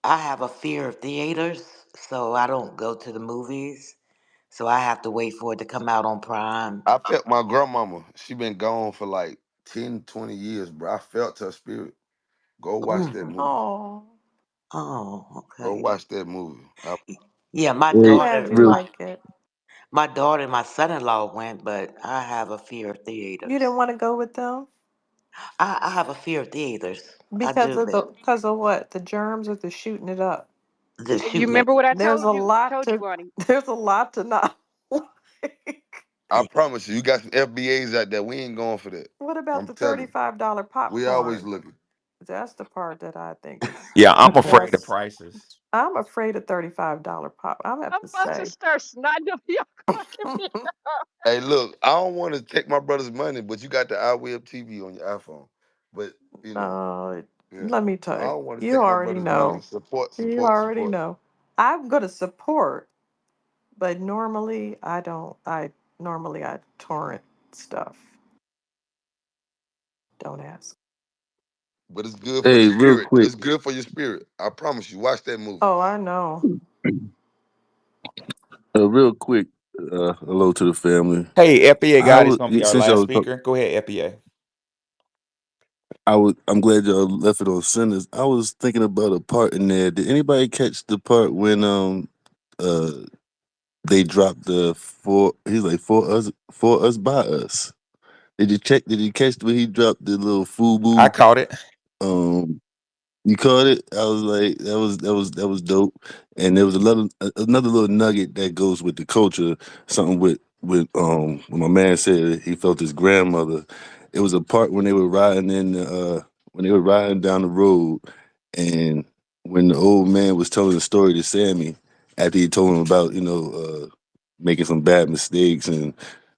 N: I have a fear of theaters, so I don't go to the movies. So I have to wait for it to come out on Prime.
M: I felt my grandmama. She been gone for like 10, 20 years, bro. I felt her spirit. Go watch that
N: Mm.
M: movie.
B: Oh,
N: Oh,
M: Go
N: okay.
M: watch that movie.
N: Yeah,
B: I'm
I: Hey,
B: glad you
I: real
B: like it.
N: and my son-in-law went, but I have a fear of
B: You
N: theaters.
B: didn't want to go with them
N: I have a fear of theaters. I
B: because
N: do.
B: of what? The germs or the shooting it up?
N: The
C: You
N: shooting it.
C: remember what I
B: There's a lot
C: told you,
B: to
C: Bonnie.
B: there's a lot to not like.
M: I promise you, you got some FBAs out there. We ain't going for that.
B: What about
M: I'm
B: the
M: telling you.
B: $35
M: We always
B: popcorn?
M: looking.
B: That's the part that I think is
A: Yeah, I'm afraid of
B: that's
A: prices.
B: I'm afraid of $35 pop. I have
C: I'm
B: to
C: about to
B: say.
C: start snotting up your cracking me up.
M: Hey, look, I don't want to take my brother's money, but you got the iWeb TV on your iPhone. But you know,
B: uh,
M: yeah.
B: Let me
M: So
B: tell
M: I
B: you.
M: don't want to
B: You
M: take my
B: already
M: brother's money.
B: know.
M: Support,
B: You
M: support,
B: already
M: support.
B: know. I'm gonna support, but normally I don't. I torrent stuff. Don't ask.
M: But it's good for the
I: hey, real
M: spirit.
I: quick,
M: It's good for your spirit. I promise you. Watch that movie.
B: Oh, I know.
I: real quick. Hello to the family.
A: Hey, FBA
I: I
A: God is
I: was
A: going to be our
I: since y'all
A: last
I: was talk,
A: speaker. Go ahead, FBA.
I: I'm glad y'all left it on sinners. I was thinking about a part in there. Did anybody catch the part when uh they dropped the for he's like for us by us? Did you catch when he dropped the little
A: I
I: FUBU?
A: caught it.
I: Um You caught it. I was like, that was dope. And there was another little nugget that goes with the culture. Something with when my man said he felt his grandmother. It was a part when they were riding when they were riding down the road, and when the old man was telling the story to Sammy after he told him about making some bad mistakes and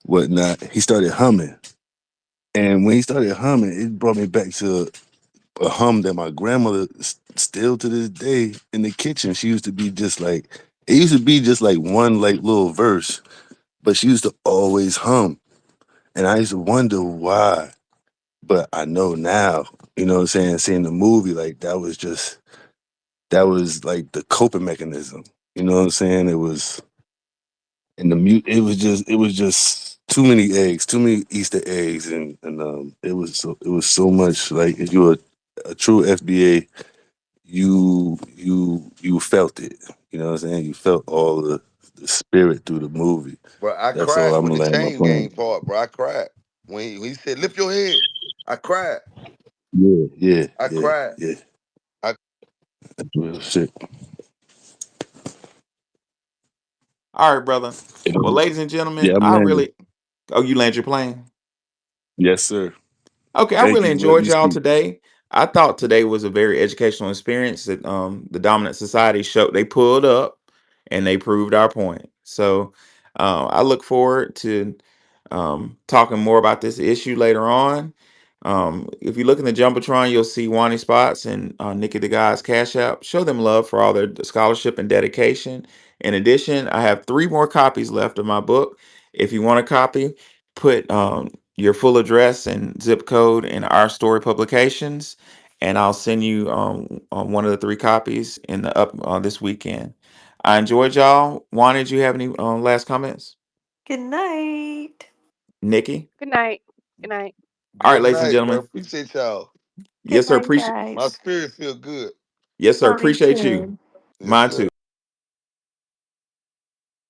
I: whatnot, he started humming. And when he started humming, it brought me back to a hum that my grandmother still to this day in the kitchen. She used to be just like it used to be just like one like little verse, but she used to always hum. And I used to wonder why. But I know now, you know what I'm saying, seeing the movie, like that was like the coping mechanism. You know what I'm saying?
O: and the mute. It was just too many eggs, too many Easter eggs, and it was so much like if you're a true FBA, you felt it. You know what I'm saying? You felt all the spirit through the movie.
M: Bro, I
O: That's all
M: cried
O: I'm
M: with
O: gonna
M: the
O: land my
M: chain gang
O: plane.
M: part, bro. I cried. When he said, lift your head, I cried.
O: Yeah, yeah,
M: I
O: yeah,
M: cried.
O: yeah.
M: I
O: That's real shit.
A: All right, brother. Well,
O: Yeah,
A: ladies and gentlemen,
O: yeah, I'm
A: I
O: landing.
A: really. Oh, you land your plane?
O: Yes, sir.
A: Okay, I
O: Thank
A: really
O: you for letting
A: enjoyed
O: me
A: y'all
O: speak.
A: today. I thought today was a very educational experience that the dominant society showed they pulled up and they proved our point. So I look forward to talking more about this issue later on. If you look in the Jumbotron, you'll see Wani Spots and Nikki the Guy's Cash App. Show them love for all their scholarship and dedication. In addition, I have 3 more copies left of my book. If you want a copy, put your full address and zip code in our story publications, and I'll send you one of the 3 copies in the up this weekend. I enjoyed y'all. Juan, did you have any last comments?
B: Good night.
A: Nikki?
C: Good night. Good night.
A: All right,
M: good
A: ladies and
M: night, bro.
A: gentlemen.
M: Appreciate y'all.
B: Good
A: Yes, sir.
B: night,
A: Appreciate.
M: My
B: guys.
M: spirit feel good.
A: Yes, sir.
B: Love you
A: Appreciate you.
B: too.
M: Yes,
A: Mine
M: sir.
A: too.